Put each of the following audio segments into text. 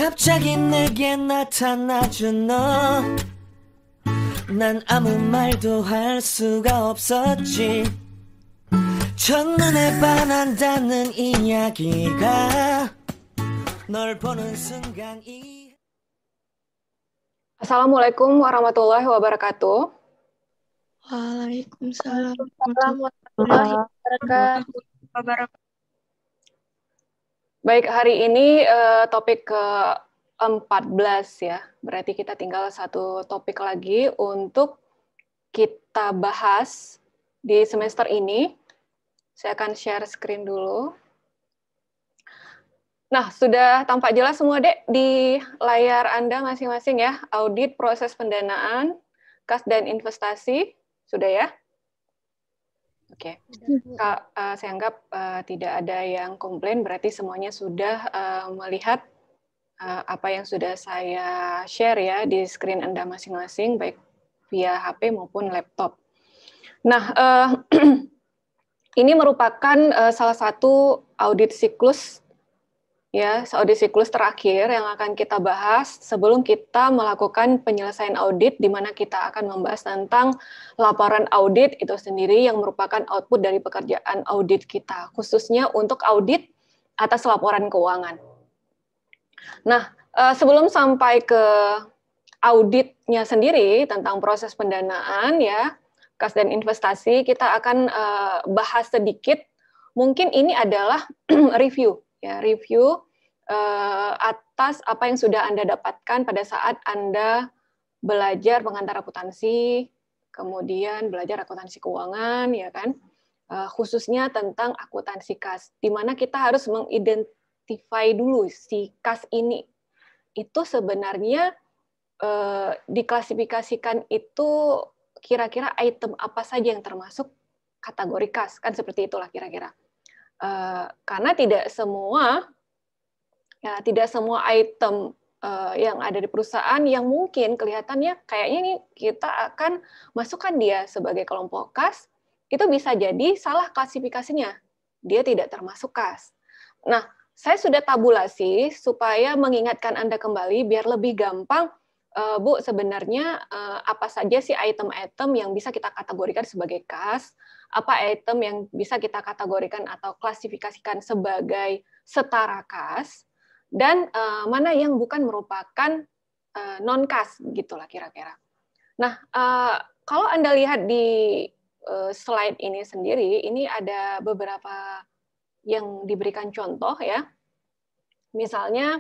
갑자기 내게 나타나준 너. 난 아무 말도 할 수가 없었지. 첫눈에 반한다는 이야기가 널 보는 순간 Assalamualaikum warahmatullahi wabarakatuh. Waalaikumsalam warahmatullahi wabarakatuh. Baik, hari ini topik ke-14 ya. Berarti kita tinggal satu topik lagi untuk kita bahas di semester ini. Saya akan share screen dulu. Nah, sudah tampak jelas semua, Dek, di layar Anda masing-masing ya. Audit proses pendanaan, kas dan investasi. Sudah ya? Oke. Saya anggap tidak ada yang komplain, berarti semuanya sudah melihat apa yang sudah saya share ya di screen Anda masing-masing, baik via HP maupun laptop. Nah, ini merupakan salah satu audit siklus ya, audit siklus terakhir yang akan kita bahas sebelum kita melakukan penyelesaian audit, di mana kita akan membahas tentang laporan audit itu sendiri yang merupakan output dari pekerjaan audit kita, khususnya untuk audit atas laporan keuangan. Nah, sebelum sampai ke auditnya sendiri tentang proses pendanaan ya, kas dan investasi, kita akan bahas sedikit, mungkin ini adalah review. Ya, review atas apa yang sudah Anda dapatkan pada saat Anda belajar pengantar akuntansi, kemudian belajar akuntansi keuangan, ya kan? Khususnya tentang akuntansi kas, di mana kita harus mengidentify dulu si kas ini. Itu sebenarnya diklasifikasikan itu kira-kira item apa saja yang termasuk kategori kas, kan seperti itulah kira-kira. Karena tidak semua item yang ada di perusahaan yang mungkin kelihatannya kayaknya nih kita akan masukkan dia sebagai kelompok kas, itu bisa jadi salah klasifikasinya, dia tidak termasuk kas. Nah, saya sudah tabulasi supaya mengingatkan Anda kembali biar lebih gampang, Bu, sebenarnya apa saja sih item-item yang bisa kita kategorikan sebagai kas, apa item yang bisa kita kategorikan atau klasifikasikan sebagai setara kas, dan mana yang bukan merupakan non-kas, gitulah kira-kira. Nah, kalau Anda lihat di slide ini sendiri, ini ada beberapa yang diberikan contoh ya. Misalnya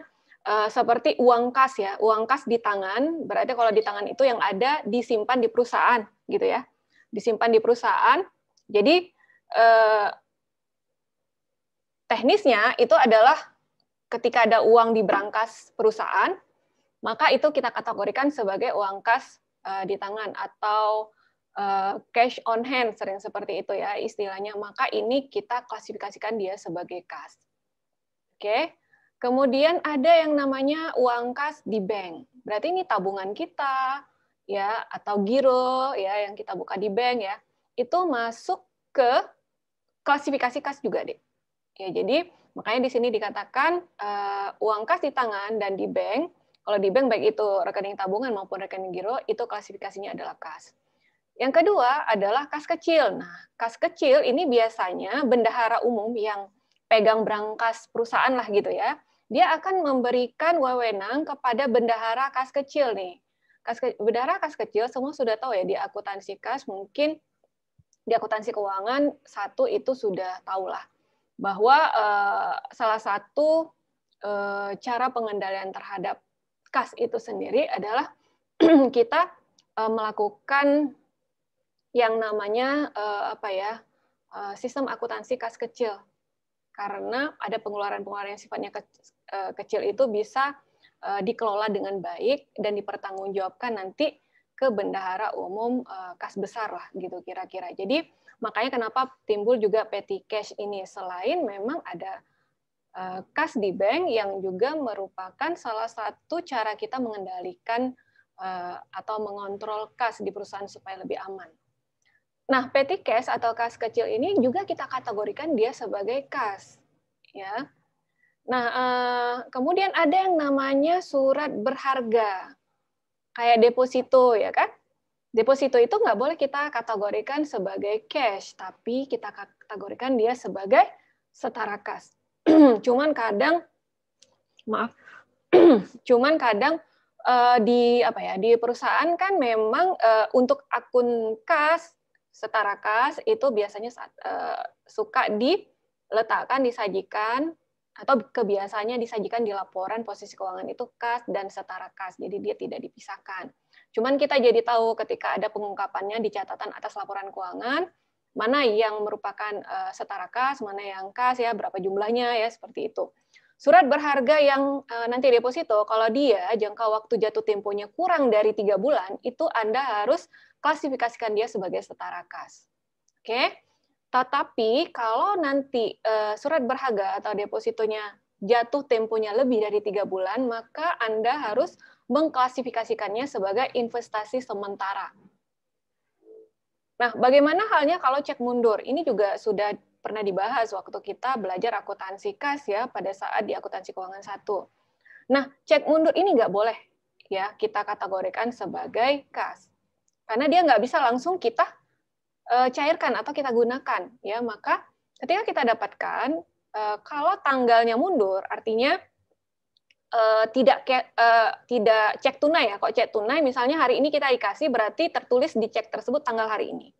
seperti uang kas ya, uang kas di tangan, berarti kalau di tangan itu yang ada disimpan di perusahaan, gitu ya, disimpan di perusahaan. Jadi teknisnya itu adalah ketika ada uang di brankas perusahaan, maka itu kita kategorikan sebagai uang kas di tangan atau cash on hand, sering seperti itu ya istilahnya. Maka ini kita klasifikasikan dia sebagai kas. Oke. Kemudian ada yang namanya uang kas di bank. Berarti ini tabungan kita ya, atau giro ya yang kita buka di bank ya. Itu masuk ke klasifikasi kas juga, Dek. Ya, jadi makanya di sini dikatakan uang kas di tangan dan di bank. Kalau di bank baik itu rekening tabungan maupun rekening giro, itu klasifikasinya adalah kas. Yang kedua adalah kas kecil. Nah, kas kecil ini biasanya bendahara umum yang pegang brankas perusahaan lah gitu ya. Dia akan memberikan wewenang kepada bendahara kas kecil nih. Bendahara kas kecil semua sudah tahu ya, di akuntansi kas mungkin di akuntansi keuangan satu itu sudah tahulah bahwa salah satu cara pengendalian terhadap kas itu sendiri adalah kita melakukan yang namanya sistem akuntansi kas kecil, karena ada pengeluaran-pengeluaran yang sifatnya kecil itu bisa dikelola dengan baik dan dipertanggungjawabkan nanti ke bendahara umum kas besar lah gitu kira-kira. Jadi makanya kenapa timbul juga petty cash ini, selain memang ada kas di bank yang juga merupakan salah satu cara kita mengendalikan atau mengontrol kas di perusahaan supaya lebih aman. Nah, petty cash atau kas kecil ini juga kita kategorikan dia sebagai kas, ya. Nah, kemudian ada yang namanya surat berharga, kayak deposito ya kan? Deposito itu nggak boleh kita kategorikan sebagai cash, tapi kita kategorikan dia sebagai setara kas. Cuman kadang, maaf, cuman kadang di apa ya, di perusahaan kan memang untuk akun kas, setara kas itu biasanya suka diletakkan, disajikan, atau kebiasaannya disajikan di laporan posisi keuangan itu kas dan setara kas, jadi dia tidak dipisahkan. Cuman kita jadi tahu ketika ada pengungkapannya di catatan atas laporan keuangan, mana yang merupakan setara kas, mana yang kas ya, berapa jumlahnya ya, seperti itu. Surat berharga yang nanti deposito, kalau dia jangka waktu jatuh temponya kurang dari 3 bulan, itu Anda harus klasifikasikan dia sebagai setara kas. Oke? Tetapi kalau nanti surat berharga atau depositonya jatuh temponya lebih dari 3 bulan, maka Anda harus mengklasifikasikannya sebagai investasi sementara. Nah, bagaimana halnya kalau cek mundur? Ini juga sudah pernah dibahas waktu kita belajar akuntansi kas ya, pada saat di akuntansi keuangan 1. Nah, cek mundur ini nggak boleh ya kita kategorikan sebagai kas. Karena dia nggak bisa langsung kita cairkan atau kita gunakan ya. Maka ketika kita dapatkan kalau tanggalnya mundur, artinya tidak cek tunai ya. Kalau cek tunai misalnya hari ini kita dikasih, berarti tertulis di cek tersebut tanggal hari ini.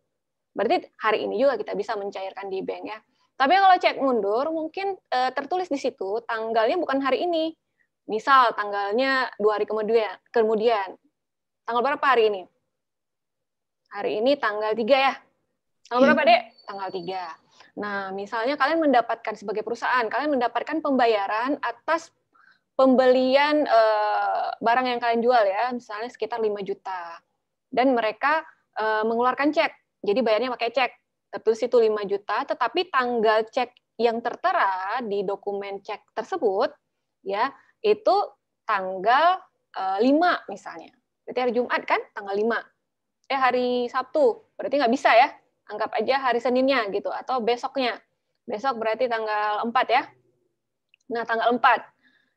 Berarti hari ini juga kita bisa mencairkan di bank ya. Tapi kalau cek mundur mungkin tertulis di situ tanggalnya bukan hari ini. Misal tanggalnya 2 hari kemudian. Tanggal berapa hari ini? Hari ini tanggal 3 ya. Tanggal berapa, Dek? Tanggal 3. Nah, misalnya kalian mendapatkan sebagai perusahaan, kalian mendapatkan pembayaran atas pembelian barang yang kalian jual ya, misalnya sekitar 5 juta. Dan mereka mengeluarkan cek. Jadi bayarnya pakai cek. Tertulis itu 5 juta, tetapi tanggal cek yang tertera di dokumen cek tersebut ya, itu tanggal 5 misalnya. Berarti hari Jumat kan, tanggal 5. Hari Sabtu, berarti nggak bisa ya. Anggap aja hari Seninnya gitu, atau besoknya. Besok berarti tanggal 4 ya. Nah, tanggal 4.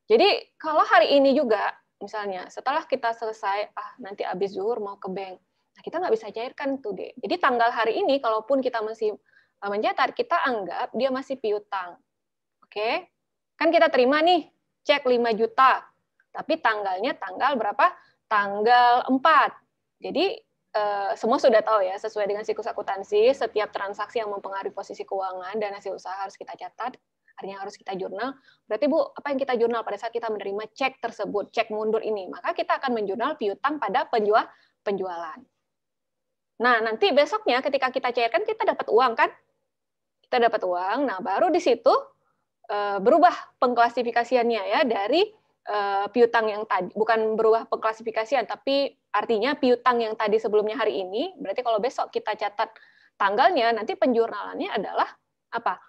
Jadi kalau hari ini juga, misalnya setelah kita selesai, nanti habis zuhur mau ke bank, nah kita nggak bisa cairkan tuh deh. Jadi tanggal hari ini, kalaupun kita masih mencatat, kita anggap dia masih piutang. Oke? Kan kita terima nih, cek 5 juta. Tapi tanggalnya tanggal berapa? Tanggal 4. Jadi semua sudah tahu ya, sesuai dengan siklus akuntansi, setiap transaksi yang mempengaruhi posisi keuangan dan hasil usaha harus kita catat, artinya harus kita jurnal. Berarti Bu, apa yang kita jurnal pada saat kita menerima cek tersebut, cek mundur ini? Maka kita akan menjurnal piutang pada penjualan. Nah, nanti besoknya ketika kita cairkan, kita dapat uang kan? Kita dapat uang, nah baru di situ berubah pengklasifikasiannya ya, dari piutang yang tadi, bukan berubah pengklasifikasian, tapi artinya piutang yang tadi sebelumnya hari ini, berarti kalau besok kita catat tanggalnya, nanti penjurnalannya adalah apa?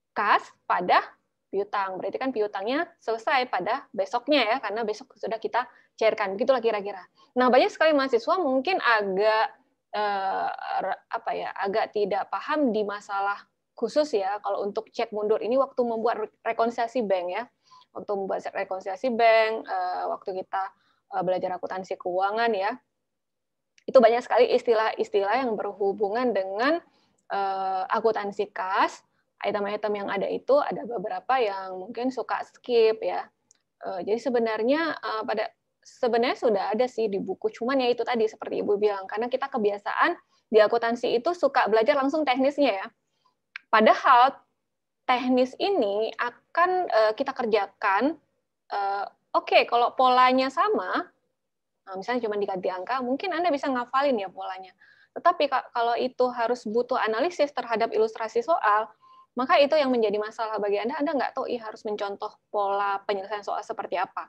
Kas pada piutang. Berarti kan piutangnya selesai pada besoknya ya, karena besok sudah kita cairkan. Begitulah kira-kira. Nah, banyak sekali mahasiswa mungkin agak agak tidak paham di masalah khusus ya, kalau untuk cek mundur ini waktu membuat rekonsiliasi bank ya. Waktu membuat rekonsiliasi bank, waktu kita belajar akuntansi keuangan ya, itu banyak sekali istilah-istilah yang berhubungan dengan akuntansi kas. Item-item yang ada itu ada beberapa yang mungkin suka skip ya. Jadi sebenarnya sebenarnya sudah ada sih di buku, cuman ya itu tadi seperti Ibu bilang, karena kita kebiasaan di akuntansi itu suka belajar langsung teknisnya ya. Padahal teknis ini akan kita kerjakan, oke, kalau polanya sama, misalnya cuma diganti angka, mungkin Anda bisa ngafalin ya polanya. Tetapi kalau itu harus butuh analisis terhadap ilustrasi soal, maka itu yang menjadi masalah bagi Anda nggak tahu harus mencontoh pola penyelesaian soal seperti apa.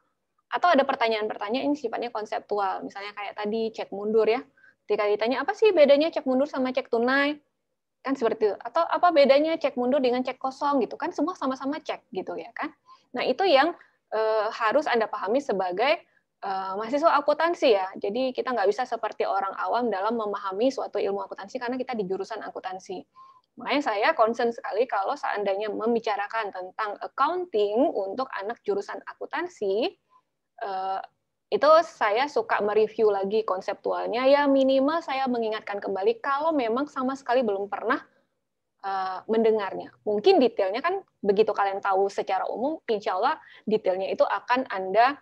Atau ada pertanyaan-pertanyaan ini sifatnya konseptual, misalnya kayak tadi cek mundur ya. Ketika ditanya, apa sih bedanya cek mundur sama cek tunai? Kan seperti itu. Atau apa bedanya cek mundur dengan cek kosong gitu kan, semua sama-sama cek gitu ya kan. Nah, itu yang harus Anda pahami sebagai mahasiswa akuntansi ya. Jadi kita nggak bisa seperti orang awam dalam memahami suatu ilmu akuntansi karena kita di jurusan akuntansi. Makanya saya concern sekali kalau seandainya membicarakan tentang accounting untuk anak jurusan akuntansi, itu saya suka mereview lagi konseptualnya, ya minimal saya mengingatkan kembali kalau memang sama sekali belum pernah mendengarnya. Mungkin detailnya kan begitu kalian tahu secara umum, insya Allah detailnya itu akan Anda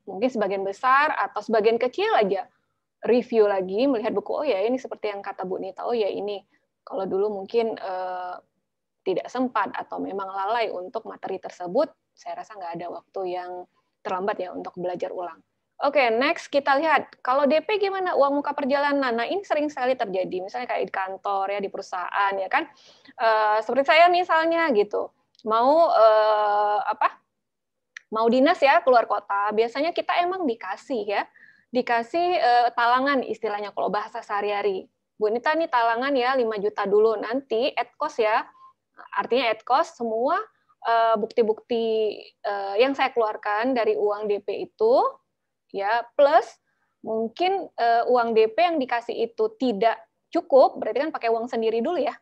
mungkin sebagian besar atau sebagian kecil aja review lagi, melihat buku, oh ya ini seperti yang kata Bu Nita, oh ya ini kalau dulu mungkin tidak sempat atau memang lalai untuk materi tersebut, saya rasa nggak ada waktu yang terlambat ya untuk belajar ulang. Oke, next kita lihat, kalau DP gimana uang muka perjalanan? Nah ini sering sekali terjadi, misalnya kayak di kantor ya, di perusahaan ya kan, seperti saya misalnya gitu, mau mau dinas ya keluar kota, biasanya kita emang dikasih talangan istilahnya kalau bahasa sehari-hari. Bu Nita nih talangan ya 5 juta dulu, nanti at cost ya, artinya at cost semua bukti-bukti yang saya keluarkan dari uang DP itu, ya plus mungkin uang DP yang dikasih itu tidak cukup, berarti kan pakai uang sendiri dulu ya.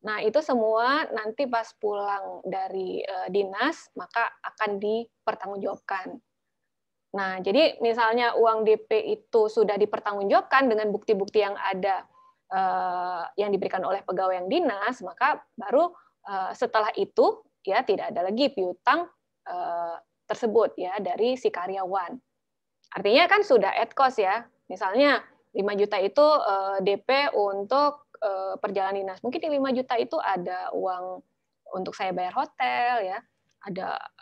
Nah itu semua nanti pas pulang dari dinas, maka akan dipertanggungjawabkan. Nah, jadi misalnya uang DP itu sudah dipertanggungjawabkan dengan bukti-bukti yang ada yang diberikan oleh pegawai yang dinas, maka baru setelah itu ya tidak ada lagi piutang tersebut ya dari si karyawan. Artinya kan sudah at cost ya. Misalnya 5 juta itu DP untuk perjalanan dinas. Mungkin di 5 juta itu ada uang untuk saya bayar hotel ya.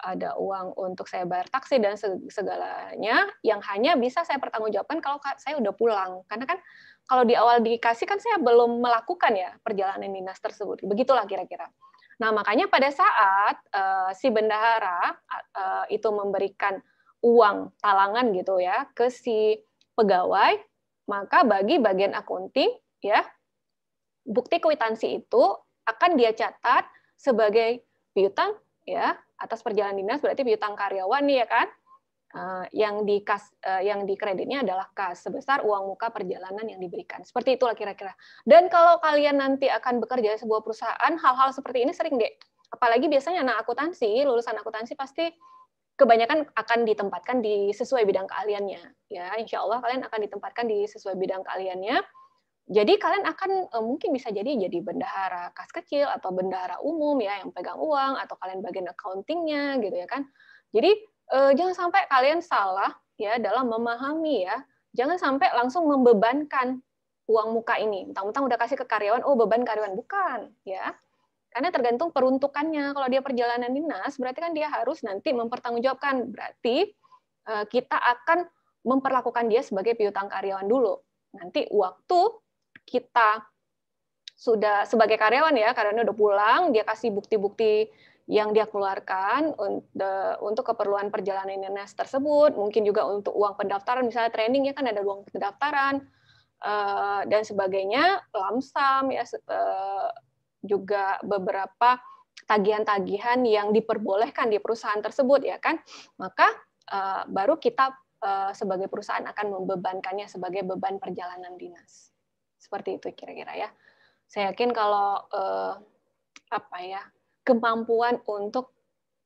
Ada uang untuk saya bayar taksi dan segalanya yang hanya bisa saya pertanggungjawabkan kalau saya udah pulang. Karena kan kalau di awal dikasih kan saya belum melakukan ya perjalanan dinas tersebut. Begitulah kira-kira. Nah, makanya pada saat si bendahara itu memberikan uang talangan gitu ya ke si pegawai, maka bagi bagian akunting ya bukti kwitansi itu akan dia catat sebagai piutang ya atas perjalanan dinas, berarti piutang karyawan nih ya kan, yang dikreditnya adalah kas sebesar uang muka perjalanan yang diberikan. Seperti itulah kira-kira. Dan kalau kalian nanti akan bekerja di sebuah perusahaan, hal-hal seperti ini sering deh. Apalagi biasanya anak akuntansi, lulusan akuntansi pasti kebanyakan akan ditempatkan di sesuai bidang keahliannya. Ya, insya Allah kalian akan ditempatkan di sesuai bidang keahliannya. Jadi kalian akan mungkin bisa jadi bendahara kas kecil atau bendahara umum ya yang pegang uang, atau kalian bagian accounting-nya gitu ya kan. Jadi jangan sampai kalian salah ya dalam memahami ya. Jangan sampai langsung membebankan uang muka ini. Mentang-mentang udah kasih ke karyawan, oh beban karyawan, bukan ya. Karena tergantung peruntukannya. Kalau dia perjalanan dinas, berarti kan dia harus nanti mempertanggungjawabkan. Berarti kita akan memperlakukan dia sebagai piutang karyawan dulu. Nanti waktu kita sudah sebagai karyawan ya, karyawannya udah pulang, dia kasih bukti-bukti yang dia keluarkan untuk keperluan perjalanan dinas tersebut, mungkin juga untuk uang pendaftaran, misalnya training ya kan ada uang pendaftaran dan sebagainya, lamsam ya, juga beberapa tagihan-tagihan yang diperbolehkan di perusahaan tersebut ya kan, maka baru kita sebagai perusahaan akan membebankannya sebagai beban perjalanan dinas. Seperti itu kira-kira ya. Saya yakin kalau kemampuan untuk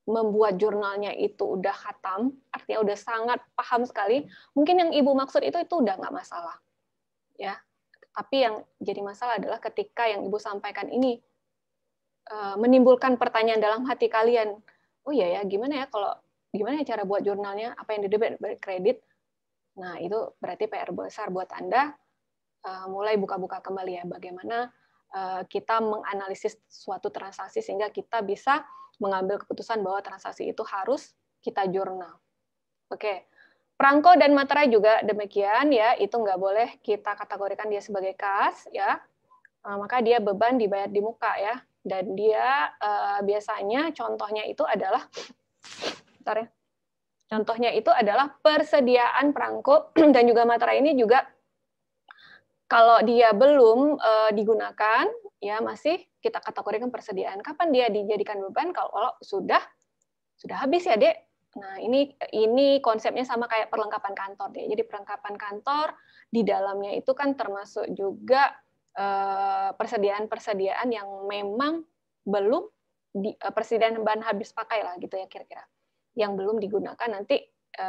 membuat jurnalnya itu udah khatam, artinya udah sangat paham sekali. Mungkin yang Ibu maksud itu udah nggak masalah, ya. Tapi yang jadi masalah adalah ketika yang Ibu sampaikan ini menimbulkan pertanyaan dalam hati kalian. Oh iya ya, gimana ya cara buat jurnalnya? Apa yang didebit kredit? Nah itu berarti PR besar buat Anda. Mulai buka-buka kembali ya, bagaimana kita menganalisis suatu transaksi sehingga kita bisa mengambil keputusan bahwa transaksi itu harus kita jurnal. Oke, perangko dan materai juga demikian ya, itu nggak boleh kita kategorikan dia sebagai kas ya, maka dia beban dibayar di muka ya, dan dia biasanya contohnya itu adalah, contohnya itu adalah persediaan perangko dan juga materai ini juga. Kalau dia belum digunakan, ya masih kita kategorikan persediaan. Kapan dia dijadikan beban? Kalau sudah habis ya, Dek. Nah, ini konsepnya sama kayak perlengkapan kantor, Dek. Jadi perlengkapan kantor di dalamnya itu kan termasuk juga persediaan-persediaan yang memang belum persediaan bahan habis pakai lah gitu ya kira-kira, yang belum digunakan. Nanti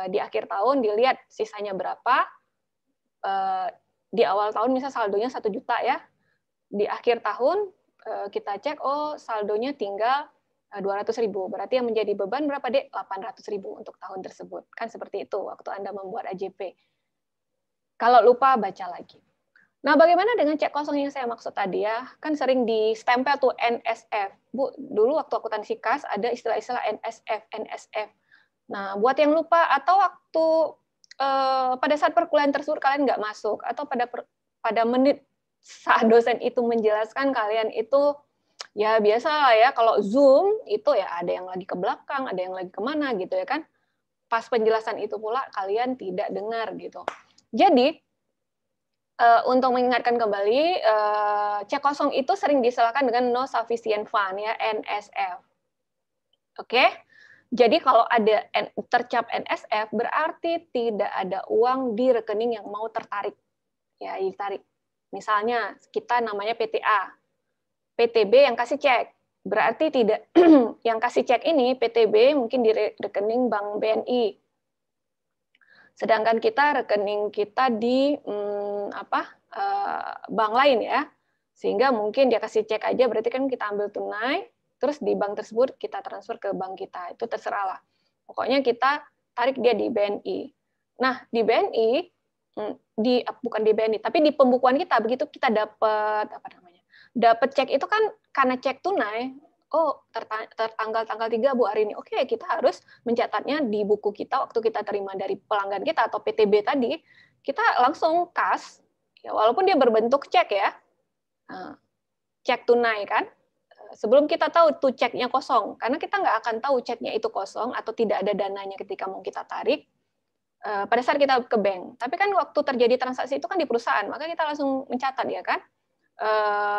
di akhir tahun dilihat sisanya berapa, di awal tahun misal saldonya 1 juta ya, di akhir tahun kita cek, oh saldonya tinggal 200.000, berarti yang menjadi beban berapa Dek? 800.000 untuk tahun tersebut. Kan seperti itu waktu Anda membuat AJP. Kalau lupa, baca lagi. Nah, bagaimana dengan cek kosong yang saya maksud tadi ya? Kan sering distempel tuh NSF. Bu, dulu waktu akuntansi kas ada istilah-istilah NSF, NSF. Nah, buat yang lupa atau waktu pada saat perkuliahan tersebut kalian nggak masuk, atau pada menit saat dosen itu menjelaskan kalian itu ya biasa lah ya, kalau Zoom itu ya ada yang lagi ke belakang, ada yang lagi kemana gitu ya kan. Pas penjelasan itu pula kalian tidak dengar gitu. Jadi untuk mengingatkan kembali, cek kosong itu sering diistilahkan dengan no sufficient fund ya, NSF. Oke, jadi kalau ada tercap NSF berarti tidak ada uang di rekening yang mau tertarik, ya ditarik. Misalnya kita namanya PTA, PTB yang kasih cek, berarti tidak yang kasih cek ini PTB mungkin di rekening Bank BNI. Sedangkan kita rekening kita di bank lain ya, sehingga mungkin dia kasih cek aja, berarti kan kita ambil tunai, terus di bank tersebut kita transfer ke bank kita, itu terserah lah. Pokoknya kita tarik dia di BNI. Nah di BNI, bukan di BNI, tapi di pembukuan kita begitu kita dapat dapat cek itu kan karena cek tunai. Oh, tertanggal tanggal 3 Bu hari ini. Oke, kita harus mencatatnya di buku kita waktu kita terima dari pelanggan kita atau PTB tadi, kita langsung kas, ya, walaupun dia berbentuk cek ya, cek tunai kan, sebelum kita tahu tuh ceknya kosong, karena kita nggak akan tahu ceknya itu kosong atau tidak ada dananya ketika mau kita tarik, pada saat kita ke bank. Tapi kan waktu terjadi transaksi itu kan di perusahaan, maka kita langsung mencatat ya kan,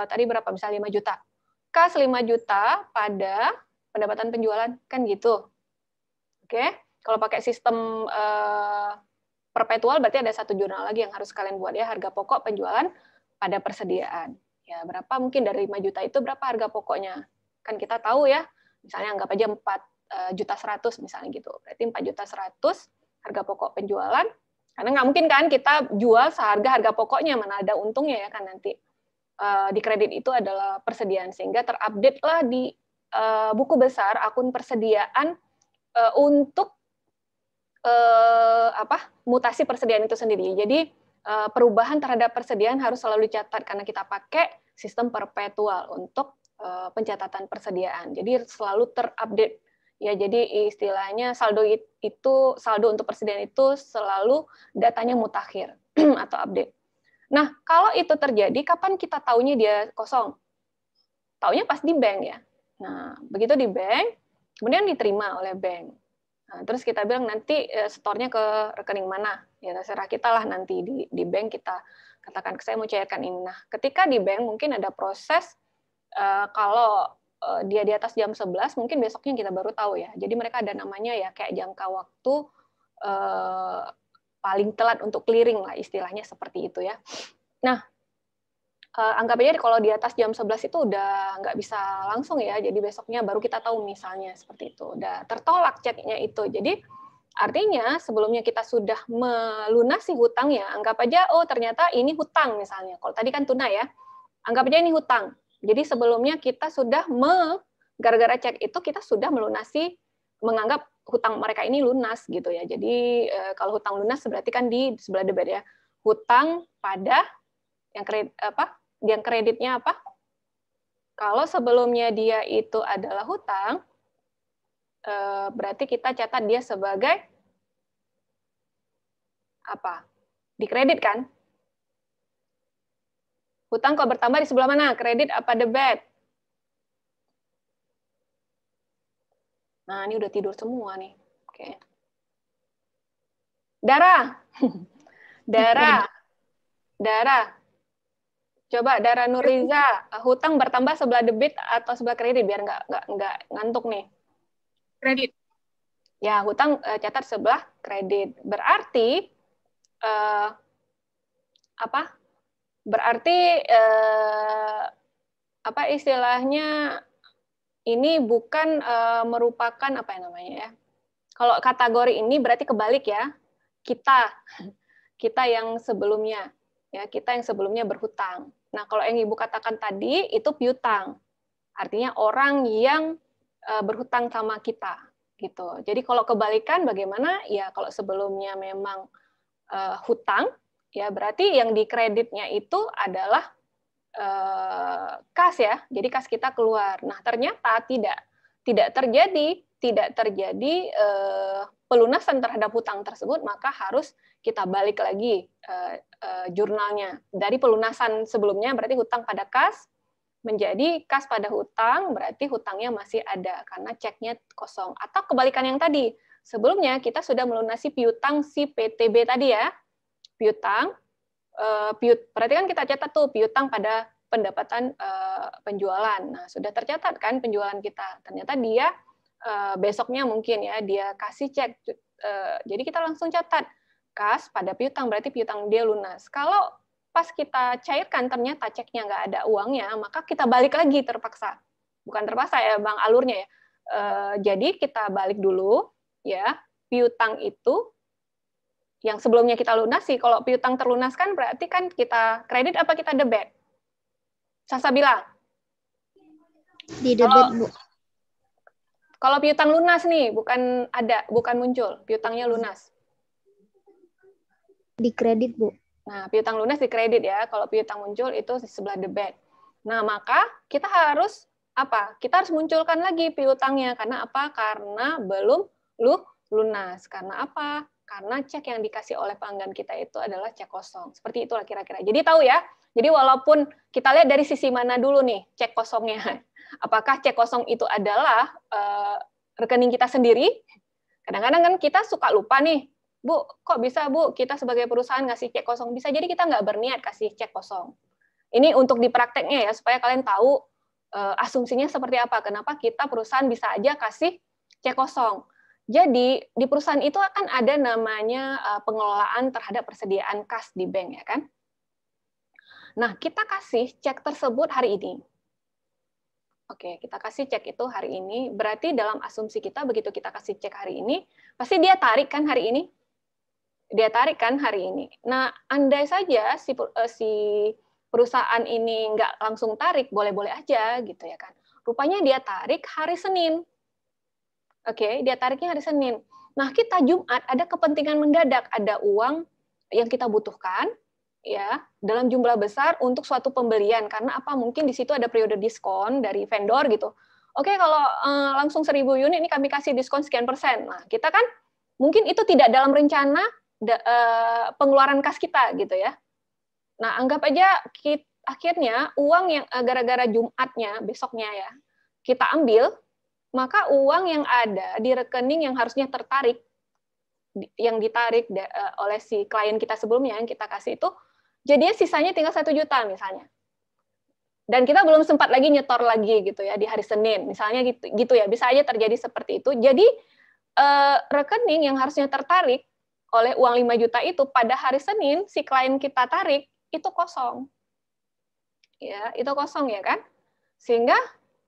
tadi berapa, misalnya 5 juta. Kas 5 juta pada pendapatan penjualan, kan gitu. Oke, kalau pakai sistem perpetual berarti ada satu jurnal lagi yang harus kalian buat ya, harga pokok penjualan pada persediaan. Ya, berapa mungkin dari 5 juta itu berapa harga pokoknya? Kan kita tahu ya, misalnya anggap aja 4.100.000 misalnya gitu. Berarti 4.100.000 harga pokok penjualan. Karena nggak mungkin kan kita jual seharga harga pokoknya, mana ada untungnya ya kan nanti. Di kredit itu adalah persediaan, sehingga terupdate lah di buku besar akun persediaan untuk mutasi persediaan itu sendiri. Jadi perubahan terhadap persediaan harus selalu dicatat karena kita pakai sistem perpetual untuk pencatatan persediaan. Jadi selalu terupdate. Ya, jadi istilahnya saldo untuk persediaan itu selalu datanya mutakhir atau update. Nah, kalau itu terjadi, kapan kita taunya dia kosong? Taunya pas di bank ya. Nah, begitu di bank, kemudian diterima oleh bank. Nah, terus kita bilang nanti setornya ke rekening mana? Ya terserah kita lah nanti di bank kita katakan saya mau cairkan ini. Nah, ketika di bank mungkin ada proses kalau dia di atas jam 11, mungkin besoknya kita baru tahu ya. Jadi mereka ada namanya ya kayak jangka waktu paling telat untuk clearing lah, istilahnya seperti itu ya. Nah, anggap aja kalau di atas jam 11 itu udah nggak bisa langsung ya, jadi besoknya baru kita tahu misalnya seperti itu, udah tertolak ceknya itu. Jadi artinya sebelumnya kita sudah melunasi hutang ya, anggap aja oh ternyata ini hutang misalnya, kalau tadi kan tunai ya, anggap aja ini hutang. Jadi sebelumnya kita sudah gara-gara cek itu kita sudah melunasi, menganggap hutang mereka ini lunas gitu ya. Jadi kalau hutang lunas berarti kan di sebelah debit ya. Hutang pada yang kreditnya apa? Kalau sebelumnya dia itu adalah hutang, berarti kita catat dia sebagai apa? Di kredit kan? Hutang kalau bertambah di sebelah mana? Kredit apa debit? Nah, ini udah tidur semua nih. Oke. Dara. Dara. Coba Dara Nuriza, hutang bertambah sebelah debit atau sebelah kredit biar nggak ngantuk nih. Kredit. Ya, hutang catat sebelah kredit. Berarti Berarti apa istilahnya, ini bukan merupakan apa yang namanya ya. Kalau kategori ini berarti kebalik ya. Kita yang sebelumnya ya, kita yang sebelumnya berhutang. Nah, kalau yang Ibu katakan tadi itu piutang. Artinya orang yang berhutang sama kita gitu. Jadi kalau kebalikan bagaimana? Ya kalau sebelumnya memang hutang, ya berarti yang dikreditnya itu adalah kas ya. Jadi kas kita keluar. Nah, ternyata tidak terjadi pelunasan terhadap hutang tersebut, maka harus kita balik lagi jurnalnya. Dari pelunasan sebelumnya berarti hutang pada kas, menjadi kas pada hutang, berarti hutangnya masih ada karena ceknya kosong. Atau kebalikan yang tadi, sebelumnya kita sudah melunasi piutang si PTB tadi ya, piutang, berarti kan kita catat tuh piutang pada pendapatan penjualan. Nah, sudah tercatat kan penjualan kita. Ternyata dia besoknya mungkin ya dia kasih cek. Jadi kita langsung catat kas pada piutang, berarti piutang dia lunas. Kalau pas kita cairkan ternyata ceknya nggak ada uangnya, maka kita balik lagi terpaksa. Bukan terpaksa ya Bang alurnya ya. Jadi kita balik dulu ya, piutang itu yang sebelumnya kita lunasi. Kalau piutang terlunaskan berarti kan kita kredit apa kita debit? Sasa bilang. Di debit, Bu. Kalau piutang lunas nih, bukan muncul, piutangnya lunas. Di kredit, Bu. Nah, piutang lunas di kredit ya. Kalau piutang muncul itu di sebelah debit. Nah, maka kita harus apa? Kita harus munculkan lagi piutangnya. Karena apa? Karena belum lunas. Karena apa? Karena cek yang dikasih oleh pelanggan kita itu adalah cek kosong. Seperti itulah kira-kira. Jadi tahu ya. Jadi walaupun kita lihat dari sisi mana dulu nih cek kosongnya. Apakah cek kosong itu adalah rekening kita sendiri? Kadang-kadang kan kita suka lupa nih. Bu, kok bisa Bu, kita sebagai perusahaan ngasih cek kosong? Bisa jadi kita nggak berniat kasih cek kosong. Ini untuk di prakteknya ya, supaya kalian tahu asumsinya seperti apa. Kenapa kita perusahaan bisa aja kasih cek kosong. Jadi, di perusahaan itu akan ada namanya pengelolaan terhadap persediaan kas di bank, ya kan? Nah, kita kasih cek tersebut hari ini. Oke, kita kasih cek itu hari ini. Berarti dalam asumsi kita, begitu kita kasih cek hari ini, pasti dia tarik kan hari ini? Dia tarik kan hari ini. Nah, andai saja si perusahaan ini nggak langsung tarik, boleh-boleh aja gitu ya kan. Rupanya dia tarik hari Senin. Oke, dia tariknya hari Senin. Nah, kita Jumat ada kepentingan mendadak, ada uang yang kita butuhkan ya dalam jumlah besar untuk suatu pembelian karena apa? Mungkin di situ ada periode diskon dari vendor gitu. Oke, kalau langsung 1000 unit ini kami kasih diskon sekian persen. Nah, kita kan mungkin itu tidak dalam rencana pengeluaran kas kita gitu ya. Nah, anggap aja akhirnya uang yang gara-gara Jumatnya besoknya ya kita ambil, maka uang yang ada di rekening yang harusnya tertarik, yang ditarik oleh si klien kita sebelumnya yang kita kasih itu, jadinya sisanya tinggal 1 juta misalnya. Dan kita belum sempat lagi nyetor lagi gitu ya di hari Senin, misalnya gitu ya, bisa aja terjadi seperti itu. Jadi rekening yang harusnya tertarik oleh uang 5 juta itu pada hari Senin si klien kita tarik itu kosong. Ya, itu kosong ya kan? Sehingga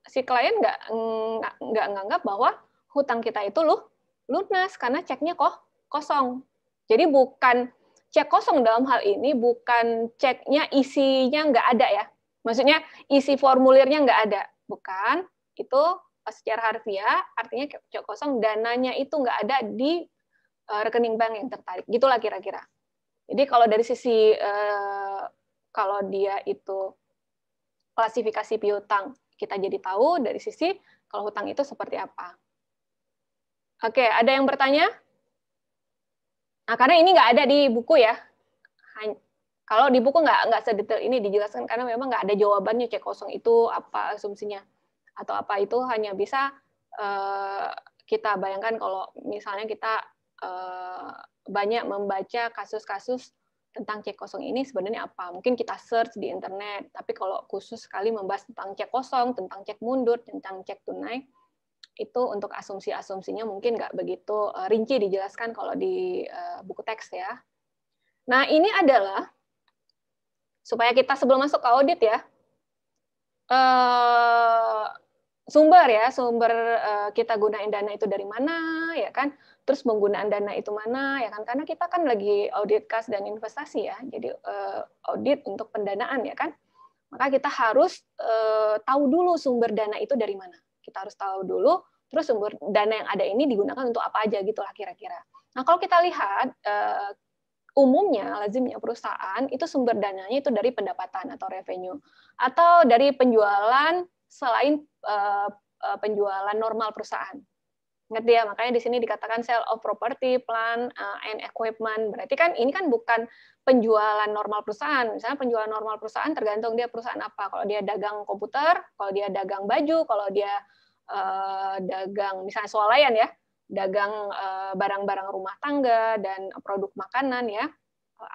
si klien nggak nganggap bahwa hutang kita itu lunas karena ceknya kosong. Jadi bukan cek kosong dalam hal ini bukan ceknya isinya nggak ada ya. Maksudnya isi formulirnya nggak ada. Bukan, itu secara harfiah artinya cek kosong, dananya itu nggak ada di rekening bank yang tertarik. Gitulah kira-kira. Jadi kalau dari sisi kalau dia itu klasifikasi piutang, kita jadi tahu dari sisi kalau hutang itu seperti apa. Oke, ada yang bertanya? Nah, karena ini nggak ada di buku ya. Kalau di buku nggak sedetail ini dijelaskan karena memang nggak ada jawabannya cek kosong itu apa asumsinya atau apa, itu hanya bisa kita bayangkan kalau misalnya kita banyak membaca kasus-kasus tentang cek kosong ini sebenarnya apa. Mungkin kita search di internet, tapi kalau khusus sekali membahas tentang cek kosong, tentang cek mundur, tentang cek tunai, itu untuk asumsi-asumsinya mungkin nggak begitu rinci dijelaskan kalau di buku teks ya. Nah, ini adalah supaya kita sebelum masuk ke audit ya, sumber kita gunain dana itu dari mana ya kan, terus penggunaan dana itu mana ya kan, karena kita kan lagi audit kas dan investasi ya, jadi audit untuk pendanaan ya kan, maka kita harus tahu dulu sumber dana itu dari mana, kita harus tahu dulu, terus sumber dana yang ada ini digunakan untuk apa aja gitulah kira-kira. Nah kalau kita lihat umumnya lazimnya perusahaan itu sumber dananya itu dari pendapatan atau revenue atau dari penjualan selain penjualan normal perusahaan. Ngerti ya? Makanya di sini dikatakan sale of property, plant, and equipment. Berarti kan ini kan bukan penjualan normal perusahaan. Misalnya penjualan normal perusahaan tergantung dia perusahaan apa. Kalau dia dagang komputer, kalau dia dagang baju, kalau dia dagang misalnya swalayan ya, dagang barang-barang rumah tangga dan produk makanan ya,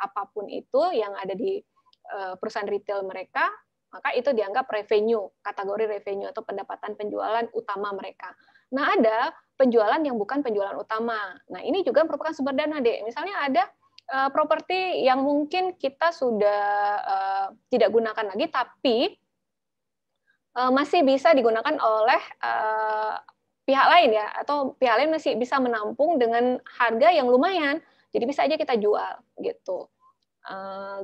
apapun itu yang ada di perusahaan retail mereka, maka itu dianggap revenue, kategori revenue atau pendapatan penjualan utama mereka. Nah, ada penjualan yang bukan penjualan utama. Nah, ini juga merupakan sumber dana, Dek. Misalnya ada properti yang mungkin kita sudah tidak gunakan lagi, tapi masih bisa digunakan oleh pihak lain ya, atau pihak lain masih bisa menampung dengan harga yang lumayan, jadi bisa aja kita jual gitu.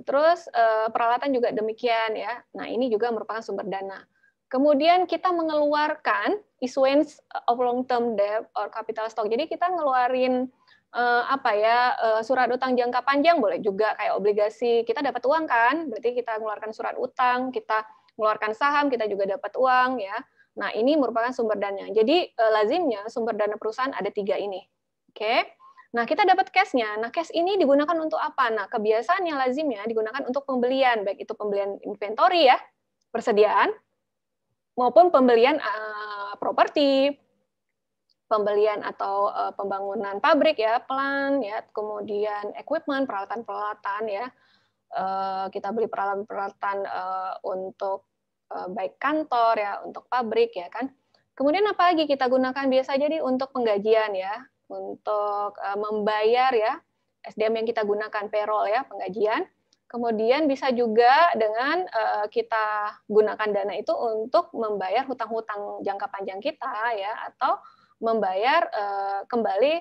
Terus peralatan juga demikian ya. Nah ini juga merupakan sumber dana. Kemudian kita mengeluarkan issuance of long term debt or capital stock. Jadi kita ngeluarin surat utang jangka panjang, boleh juga kayak obligasi. Kita dapat uang kan, berarti kita mengeluarkan surat utang, kita mengeluarkan saham, kita juga dapat uang ya. Nah ini merupakan sumber dana. Jadi lazimnya sumber dana perusahaan ada 3 ini. Oke. Nah, kita dapat cash-nya. Nah, cash ini digunakan untuk apa? Nah, kebiasaan yang lazimnya digunakan untuk pembelian, baik itu pembelian inventory ya, persediaan, maupun pembelian properti, pembelian atau pembangunan pabrik ya, plant ya, kemudian equipment, peralatan-peralatan ya. Kita beli peralatan-peralatan untuk baik kantor ya, untuk pabrik ya kan. Kemudian apa lagi kita gunakan biasa jadi untuk penggajian ya, untuk membayar ya SDM yang kita gunakan, payroll ya, penggajian. Kemudian bisa juga dengan kita gunakan dana itu untuk membayar hutang-hutang jangka panjang kita ya, atau membayar kembali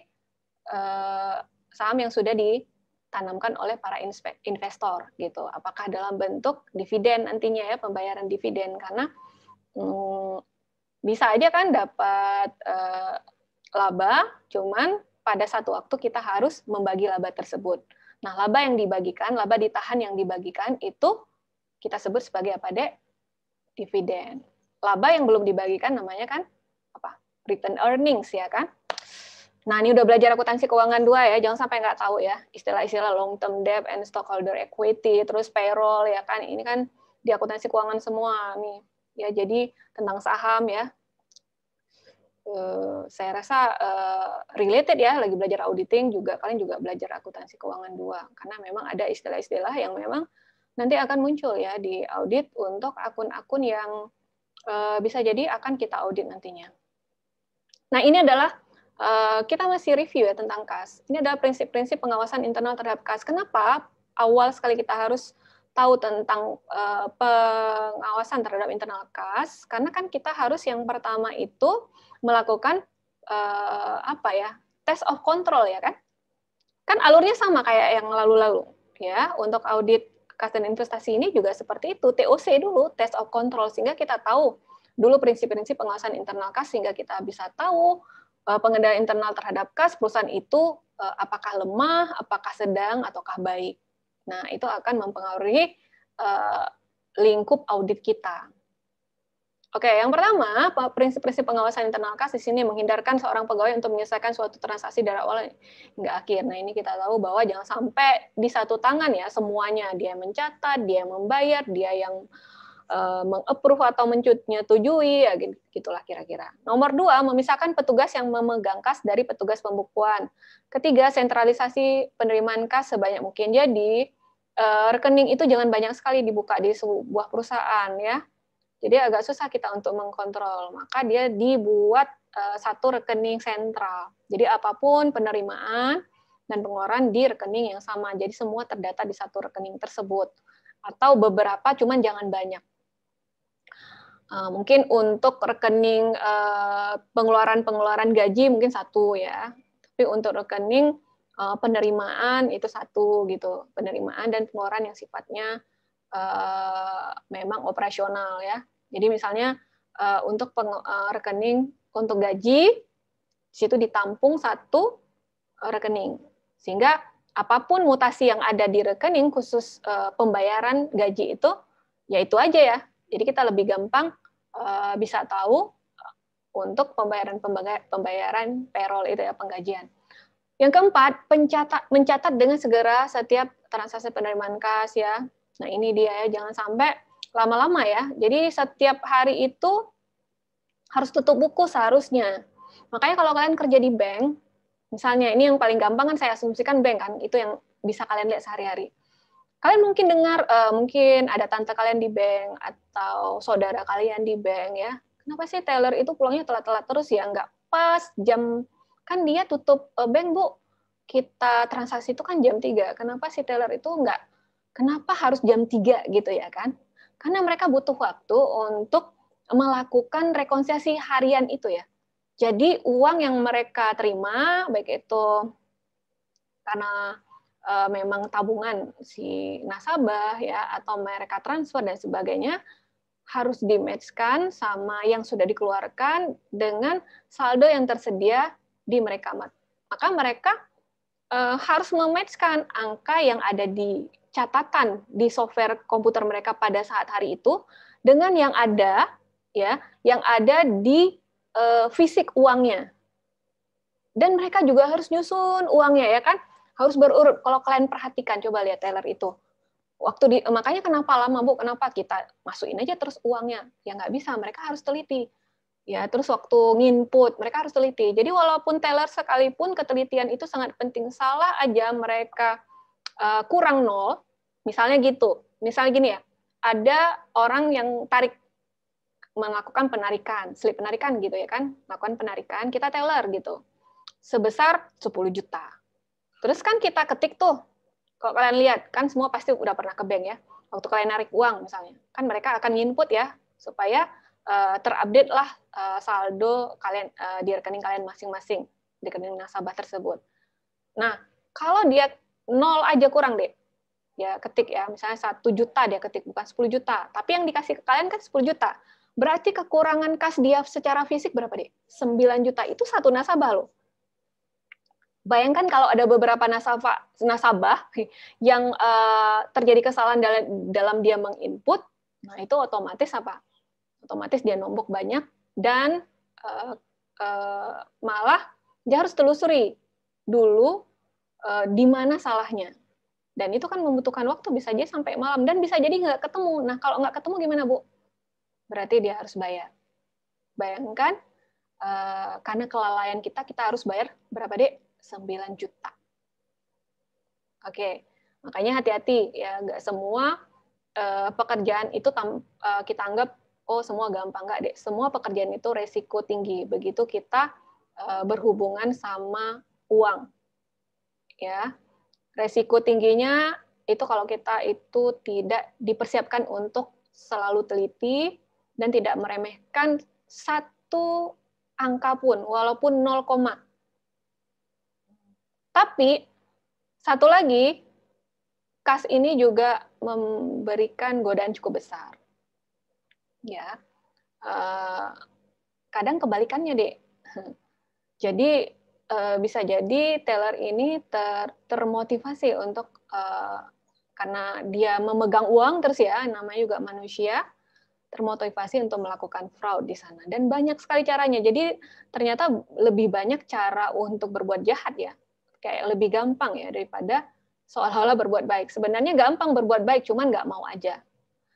saham yang sudah ditanamkan oleh para investor gitu. Apakah dalam bentuk dividen nantinya ya, pembayaran dividen, karena bisa aja kan dapat laba, cuman pada satu waktu kita harus membagi laba tersebut. Nah, laba yang dibagikan, laba ditahan yang dibagikan itu kita sebut sebagai apa, Dek? Dividen. Laba yang belum dibagikan namanya kan apa? Return earnings ya kan? Nah, ini udah belajar akuntansi keuangan 2 ya, jangan sampai nggak tahu ya istilah-istilah long term debt and stockholder equity, terus payroll ya kan, ini kan di akuntansi keuangan semua nih. Ya, jadi tentang saham ya. Saya rasa related ya, lagi belajar auditing juga, kalian juga belajar akuntansi keuangan 2, karena memang ada istilah-istilah yang memang nanti akan muncul ya di audit untuk akun-akun yang bisa jadi akan kita audit nantinya. Nah, ini adalah kita masih review ya tentang kas. Ini adalah prinsip-prinsip pengawasan internal terhadap kas. Kenapa awal sekali kita harus tahu tentang pengawasan terhadap internal kas? Karena kan kita harus yang pertama itu melakukan test of control ya kan? Kan alurnya sama kayak yang lalu-lalu ya. Untuk audit kas dan investasi ini juga seperti itu, TOC dulu, test of control, sehingga kita tahu dulu prinsip-prinsip pengawasan internal kas, sehingga kita bisa tahu pengendalian internal terhadap kas perusahaan itu apakah lemah, apakah sedang, ataukah baik. Nah, itu akan mempengaruhi lingkup audit kita. Oke, yang pertama, prinsip-prinsip pengawasan internal kas di sini menghindarkan seorang pegawai untuk menyelesaikan suatu transaksi dari awal hingga akhir. Nah, ini kita tahu bahwa jangan sampai di satu tangan ya semuanya, dia yang mencatat, dia yang membayar, dia yang meng-approve atau menyetujui, ya gitulah kira-kira. Nomor 2, memisahkan petugas yang memegang kas dari petugas pembukuan. Ketiga, sentralisasi penerimaan kas sebanyak mungkin. Jadi, rekening itu jangan banyak sekali dibuka di sebuah perusahaan ya. Jadi agak susah kita untuk mengkontrol, maka dia dibuat satu rekening sentral. Jadi apapun penerimaan dan pengeluaran di rekening yang sama, jadi semua terdata di satu rekening tersebut. atau beberapa, cuman jangan banyak. Mungkin untuk rekening pengeluaran gaji mungkin 1 ya, tapi untuk rekening penerimaan itu 1 gitu, penerimaan dan pengeluaran yang sifatnya memang operasional ya. Jadi misalnya untuk rekening untuk gaji, di situ ditampung 1 rekening, sehingga apapun mutasi yang ada di rekening khusus pembayaran gaji ya itu aja ya. Jadi kita lebih gampang bisa tahu untuk pembayaran payroll itu ya, penggajian. Yang keempat, mencatat dengan segera setiap transaksi penerimaan kas ya. Nah ini dia ya, jangan sampai lama-lama ya. Jadi setiap hari itu harus tutup buku seharusnya. Makanya kalau kalian kerja di bank, misalnya ini yang paling gampang kan saya asumsikan bank kan, itu yang bisa kalian lihat sehari-hari. Kalian mungkin dengar, mungkin ada tante kalian di bank, atau saudara kalian di bank ya. Kenapa sih teller itu pulangnya telat-telat terus ya? Nggak pas jam, kan dia tutup bank, Bu. Kita transaksi itu kan jam 3. Kenapa si teller itu nggak, kenapa harus jam 3 gitu ya kan? Karena mereka butuh waktu untuk melakukan rekonsiliasi harian itu ya. Jadi uang yang mereka terima, baik itu karena memang tabungan si nasabah ya, atau mereka transfer dan sebagainya, harus di-match-kan sama yang sudah dikeluarkan dengan saldo yang tersedia di mereka. Maka mereka harus mematch-kan angka yang ada di catatan di software komputer mereka pada saat hari itu dengan yang ada ya, yang ada di fisik uangnya. Dan mereka juga harus nyusun uangnya ya kan, harus berurut. Kalau kalian perhatikan, coba lihat teller itu. Makanya kenapa lama, Bu? Kenapa kita masukin aja terus uangnya? Ya nggak bisa, mereka harus teliti. Ya, terus waktu nginput, mereka harus teliti. Jadi walaupun teller sekalipun, ketelitian itu sangat penting. Salah aja mereka kurang 0, misalnya gitu. Misalnya gini ya, ada orang yang melakukan penarikan, slip penarikan gitu ya kan, melakukan penarikan, kita teller gitu, sebesar 10 juta. Terus kan kita ketik tuh, kalau kalian lihat, kan semua pasti udah pernah ke bank ya, waktu kalian narik uang misalnya, kan mereka akan input ya, supaya terupdate lah saldo kalian di rekening kalian masing-masing, di rekening nasabah tersebut. Nah, kalau dia 0 aja kurang deh, ya ketik ya, misalnya 1 juta dia ketik, bukan 10 juta, tapi yang dikasih ke kalian kan 10 juta, berarti kekurangan kas dia secara fisik berapa deh? 9 juta, itu satu nasabah loh. Bayangkan kalau ada beberapa nasabah yang terjadi kesalahan dalam dia menginput, nah itu otomatis apa? Otomatis dia nombok banyak dan malah dia harus telusuri dulu di mana salahnya. Dan itu kan membutuhkan waktu, bisa aja sampai malam dan bisa jadi nggak ketemu. Nah kalau nggak ketemu gimana, Bu? Berarti dia harus bayar. Bayangkan karena kelalaian kita harus bayar berapa deh? 9 juta. Oke, makanya hati-hati ya, nggak semua pekerjaan itu kita anggap oh semua gampang, nggak deh. Semua pekerjaan itu resiko tinggi begitu kita berhubungan sama uang. Ya, resiko tingginya itu kalau kita itu tidak dipersiapkan untuk selalu teliti dan tidak meremehkan satu angka pun, walaupun 0, tapi satu lagi, kas ini juga memberikan godaan cukup besar. Ya, kadang kebalikannya deh. Jadi bisa jadi teller ini termotivasi untuk karena dia memegang uang terus ya, namanya juga manusia, termotivasi untuk melakukan fraud di sana. Dan banyak sekali caranya. Jadi ternyata lebih banyak cara untuk berbuat jahat ya. Kayak lebih gampang ya daripada seolah-olah berbuat baik. Sebenarnya gampang berbuat baik, cuman nggak mau aja.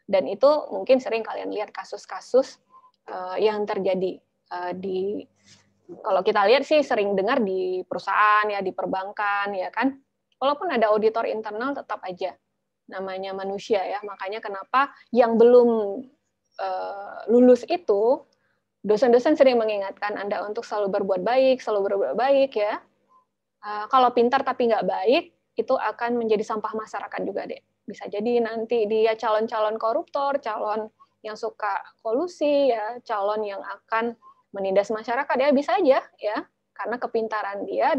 Dan itu mungkin sering kalian lihat kasus-kasus yang terjadi kalau kita lihat sih sering dengar di perusahaan ya, di perbankan ya kan. Walaupun ada auditor internal tetap aja namanya manusia ya. Makanya kenapa yang belum lulus itu dosen-dosen sering mengingatkan Anda untuk selalu berbuat baik ya. Kalau pintar tapi nggak baik, itu akan menjadi sampah masyarakat juga deh. Bisa jadi nanti dia calon-calon koruptor, calon yang suka kolusi, ya, calon yang akan menindas masyarakat, ya bisa aja, ya, karena kepintaran dia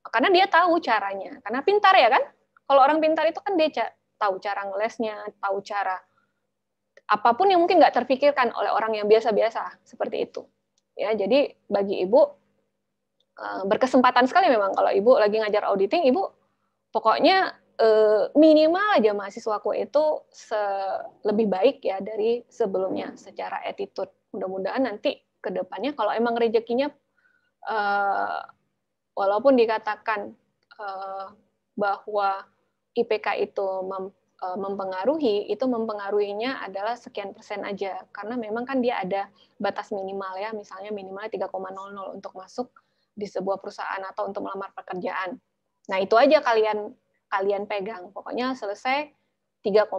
karena dia tahu caranya, karena pintar ya kan. Kalau orang pintar itu kan dia tahu cara ngelesnya, tahu cara apapun yang mungkin nggak terpikirkan oleh orang yang biasa-biasa seperti itu. Ya, jadi bagi ibu berkesempatan sekali memang kalau ibu lagi ngajar auditing, ibu pokoknya minimal aja mahasiswaku itu lebih baik ya dari sebelumnya secara attitude. Mudah-mudahan nanti ke depannya kalau emang rezekinya walaupun dikatakan bahwa IPK itu mempengaruhi, itu mempengaruhinya adalah sekian persen aja. Karena memang kan dia ada batas minimal ya, misalnya minimal 3,00 untuk masuk di sebuah perusahaan atau untuk melamar pekerjaan. Nah, itu aja kalian pegang. Pokoknya selesai 3,00.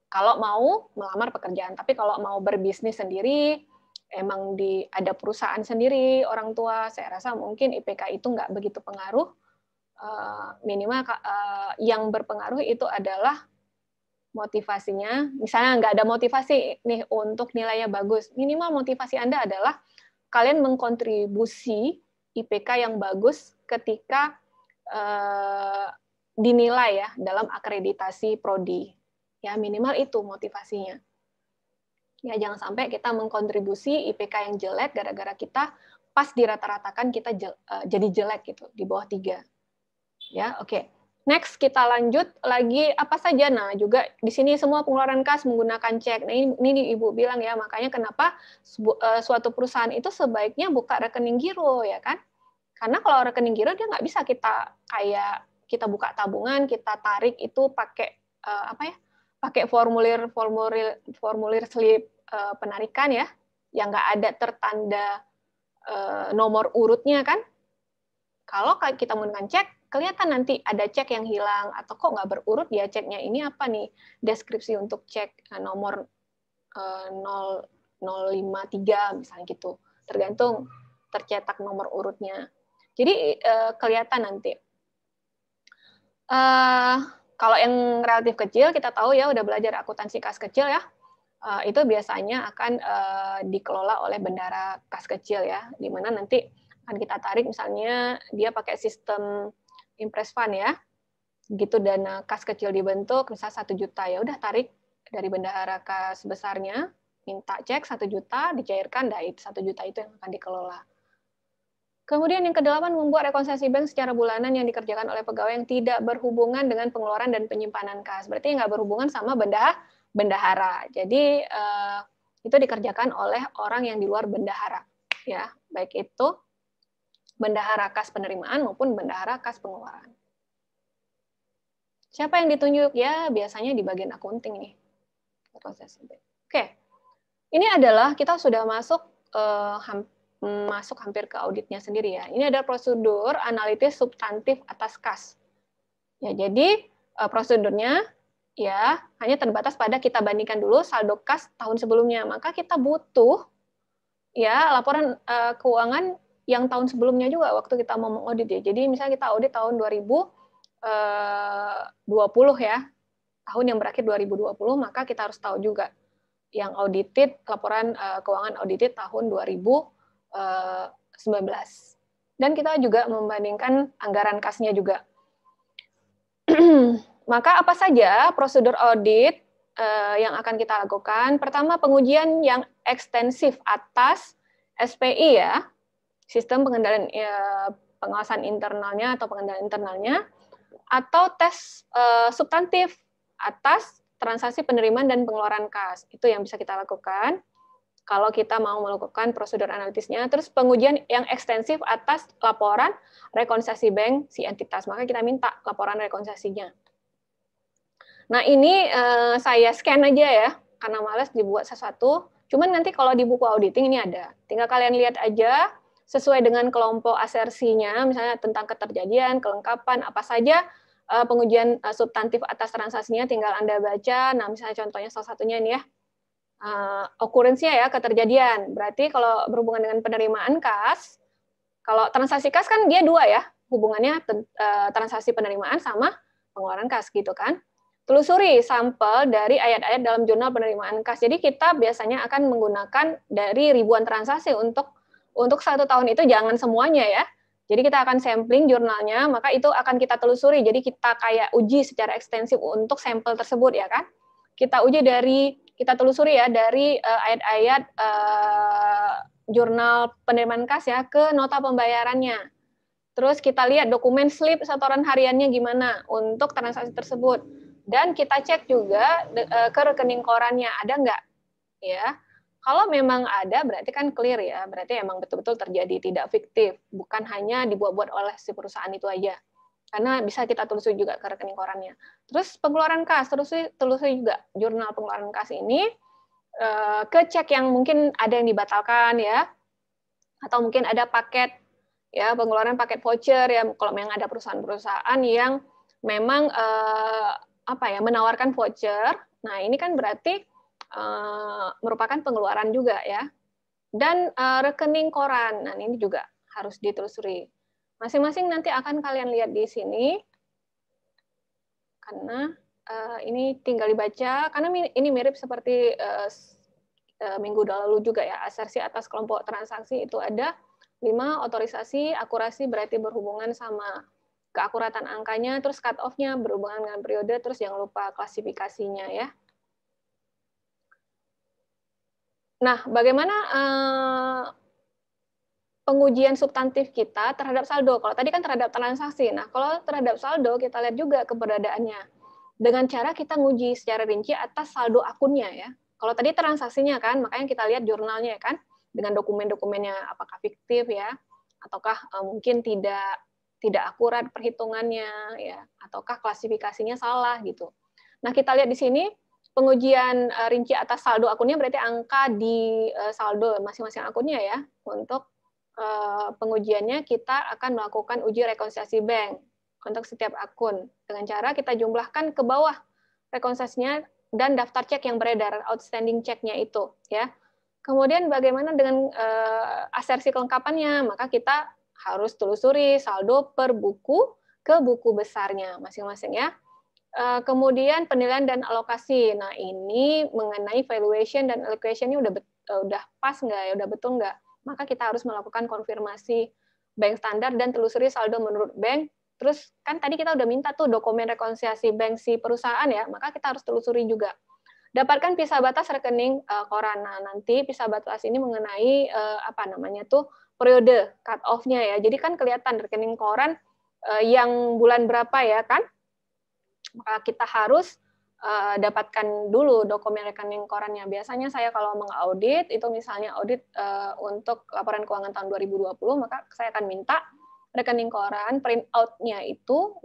Kalau mau melamar pekerjaan, tapi kalau mau berbisnis sendiri, emang ada perusahaan sendiri, orang tua, saya rasa mungkin IPK itu nggak begitu pengaruh. Minimal yang berpengaruh itu adalah motivasinya. Misalnya nggak ada motivasi nih untuk nilainya bagus, minimal motivasi Anda adalah kalian mengkontribusi IPK yang bagus ketika dinilai ya dalam akreditasi prodi. Ya minimal itu motivasinya. Ya jangan sampai kita mengkontribusi IPK yang jelek gara-gara kita pas dirata-ratakan kita jadi jelek gitu di bawah 3. Ya, oke. Next kita lanjut lagi apa saja. Nah, juga di sini semua pengeluaran kas menggunakan cek. Nah, ini Ibu bilang ya, makanya kenapa suatu perusahaan itu sebaiknya buka rekening giro ya kan? Karena kalau rekening giro dia nggak bisa kita buka tabungan, kita tarik itu pakai pakai formulir slip penarikan ya, yang nggak ada tertanda nomor urutnya kan? Kalau kita menggunakan cek, kelihatan nanti ada cek yang hilang atau kok nggak berurut ya ceknya ini apa nih, deskripsi untuk cek nomor 053 misalnya gitu, tergantung tercetak nomor urutnya. Jadi kelihatan nanti. Kalau yang relatif kecil kita tahu ya udah belajar akuntansi kas kecil ya, itu biasanya akan dikelola oleh bendahara kas kecil ya, di mana nanti akan kita tarik misalnya dia pakai sistem Impress Fund ya, gitu dana kas kecil dibentuk, misalnya 1 juta, ya udah tarik dari bendahara kas besarnya, minta cek 1 juta, dicairkan, nah 1 juta itu yang akan dikelola. Kemudian yang ke-8, membuat rekonsiliasi bank secara bulanan yang dikerjakan oleh pegawai yang tidak berhubungan dengan pengeluaran dan penyimpanan kas. Berarti nggak berhubungan sama bendahara. Jadi itu dikerjakan oleh orang yang di luar bendahara, ya, baik itu bendahara kas penerimaan maupun bendahara kas pengeluaran. Siapa yang ditunjuk? Ya, biasanya di bagian accounting nih. Oke, ini adalah kita sudah masuk hampir ke auditnya sendiri ya. Ini adalah prosedur analitis substantif atas kas. Ya, jadi prosedurnya ya hanya terbatas pada kita bandingkan dulu saldo kas tahun sebelumnya. Maka kita butuh ya laporan keuangan yang tahun sebelumnya juga waktu kita mau mengaudit ya. Jadi misalnya kita audit tahun 2020 ya, tahun yang berakhir 2020, maka kita harus tahu juga yang audited, laporan keuangan audited tahun 2019. Dan kita juga membandingkan anggaran kasnya juga. Maka apa saja prosedur audit yang akan kita lakukan? Pertama, pengujian yang ekstensif atas SPI ya, sistem pengendalian pengawasan internalnya atau pengendalian internalnya, atau tes substantif atas transaksi penerimaan dan pengeluaran kas. Itu yang bisa kita lakukan kalau kita mau melakukan prosedur analitisnya. Terus pengujian yang ekstensif atas laporan rekonsiliasi bank si entitas. Maka kita minta laporan rekonsiliasinya. Nah ini saya scan aja ya, karena males dibuat sesuatu. Cuman nanti kalau di buku auditing ini ada. Tinggal kalian lihat aja, sesuai dengan kelompok asersinya, misalnya tentang keterjadian, kelengkapan, apa saja pengujian substantif atas transaksinya, tinggal Anda baca. Nah, misalnya contohnya salah satunya ini ya, occurrence-nya ya, keterjadian. Berarti kalau berhubungan dengan penerimaan kas, kalau transaksi kas kan dia 2 ya, hubungannya transaksi penerimaan sama pengeluaran kas gitu kan. telusuri sampel dari ayat-ayat dalam jurnal penerimaan kas. Jadi kita biasanya akan menggunakan dari ribuan transaksi untuk 1 tahun itu, jangan semuanya ya. Jadi kita akan sampling jurnalnya, maka itu akan kita telusuri. Jadi kita kayak uji secara ekstensif untuk sampel tersebut ya kan. Kita telusuri ya dari ayat-ayat jurnal penerimaan kas ya ke nota pembayarannya. Terus kita lihat dokumen slip setoran hariannya gimana untuk transaksi tersebut. Dan kita cek juga ke rekening korannya ada nggak ya. Kalau memang ada, berarti kan clear ya, berarti emang betul-betul terjadi, tidak fiktif, bukan hanya dibuat-buat oleh si perusahaan itu aja. Karena bisa kita telusuri juga ke rekening korannya. Terus pengeluaran kas, telusuri juga jurnal pengeluaran kas ini, ke cek yang mungkin ada yang dibatalkan ya, atau mungkin ada paket ya, pengeluaran paket voucher ya, kalau memang ada perusahaan-perusahaan yang memang menawarkan voucher. Nah, ini kan berarti merupakan pengeluaran juga ya. Dan rekening koran, nah ini juga harus ditelusuri. Masing-masing nanti akan kalian lihat di sini, karena ini tinggal dibaca, karena ini mirip seperti minggu lalu juga ya, asersi atas kelompok transaksi itu ada 5, otorisasi, akurasi berarti berhubungan sama keakuratan angkanya, terus cut off-nya berhubungan dengan periode, terus jangan lupa klasifikasinya ya. Nah, bagaimana pengujian substantif kita terhadap saldo? Kalau tadi kan terhadap transaksi. Nah, kalau terhadap saldo, kita lihat juga keberadaannya. Dengan cara kita nguji secara rinci atas saldo akunnya ya. Kalau tadi transaksinya kan, makanya kita lihat jurnalnya kan, dengan dokumen-dokumennya apakah fiktif ya, ataukah mungkin tidak akurat perhitungannya ya, ataukah klasifikasinya salah gitu. Nah, kita lihat di sini pengujian rinci atas saldo akunnya berarti angka di saldo masing-masing akunnya ya. Untuk pengujiannya kita akan melakukan uji rekonsiliasi bank untuk setiap akun dengan cara kita jumlahkan ke bawah rekonsiliasinya dan daftar cek yang beredar, outstanding ceknya itu ya. Kemudian bagaimana dengan asersi kelengkapannya? Maka kita harus telusuri saldo per buku ke buku besarnya masing-masing ya. Kemudian penilaian dan alokasi. Nah, ini mengenai valuation dan allocation-nya udah pas nggak ya, udah betul nggak? Maka kita harus melakukan konfirmasi bank standar dan telusuri saldo menurut bank. Terus kan tadi kita udah minta tuh dokumen rekonsiliasi bank si perusahaan ya, maka kita harus telusuri juga. Dapatkan pisah batas rekening koran. Nah, nanti pisah batas ini mengenai periode cut off-nya ya. Jadi kan kelihatan rekening koran yang bulan berapa ya kan? Maka kita harus dapatkan dulu dokumen rekening korannya. Biasanya saya kalau mengaudit, itu misalnya audit untuk laporan keuangan tahun 2020, maka saya akan minta rekening koran, print out-nya itu,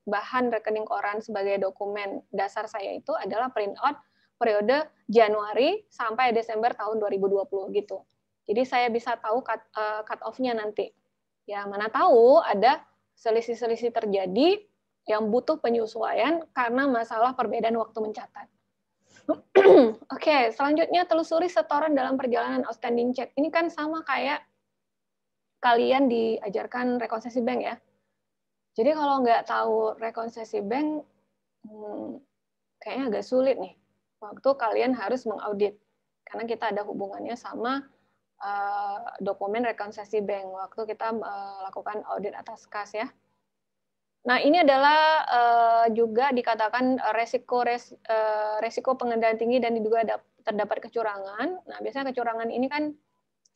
bahan rekening koran sebagai dokumen dasar saya itu adalah print out periode Januari sampai Desember tahun 2020 gitu. Jadi saya bisa tahu cut off-nya nanti. Ya, mana tahu ada selisih-selisih terjadi yang butuh penyesuaian karena masalah perbedaan waktu mencatat. Oke, selanjutnya telusuri setoran dalam perjalanan outstanding check. Ini kan sama kayak kalian diajarkan rekonsiliasi bank ya. Jadi kalau nggak tahu rekonsiliasi bank, kayaknya agak sulit nih. Waktu kalian harus mengaudit. Karena kita ada hubungannya sama dokumen rekonsiliasi bank. Waktu kita melakukan audit atas kas ya. Nah, ini adalah juga dikatakan resiko pengendalian tinggi dan diduga terdapat kecurangan. Nah, biasanya kecurangan ini kan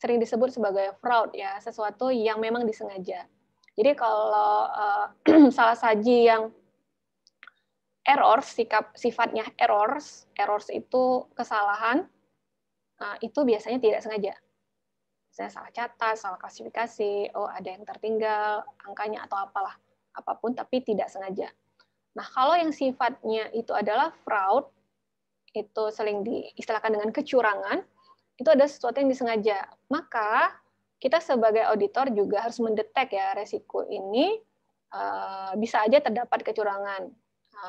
sering disebut sebagai fraud ya, sesuatu yang memang disengaja. Jadi kalau salah saji yang sifatnya errors itu kesalahan, itu biasanya tidak sengaja. Misalnya salah catat, salah klasifikasi, ada yang tertinggal angkanya atau apalah. Apapun tapi tidak sengaja. Nah, kalau yang sifatnya itu adalah fraud, itu sering diistilahkan dengan kecurangan, itu ada sesuatu yang disengaja. Maka kita sebagai auditor juga harus mendetek ya resiko ini bisa aja terdapat kecurangan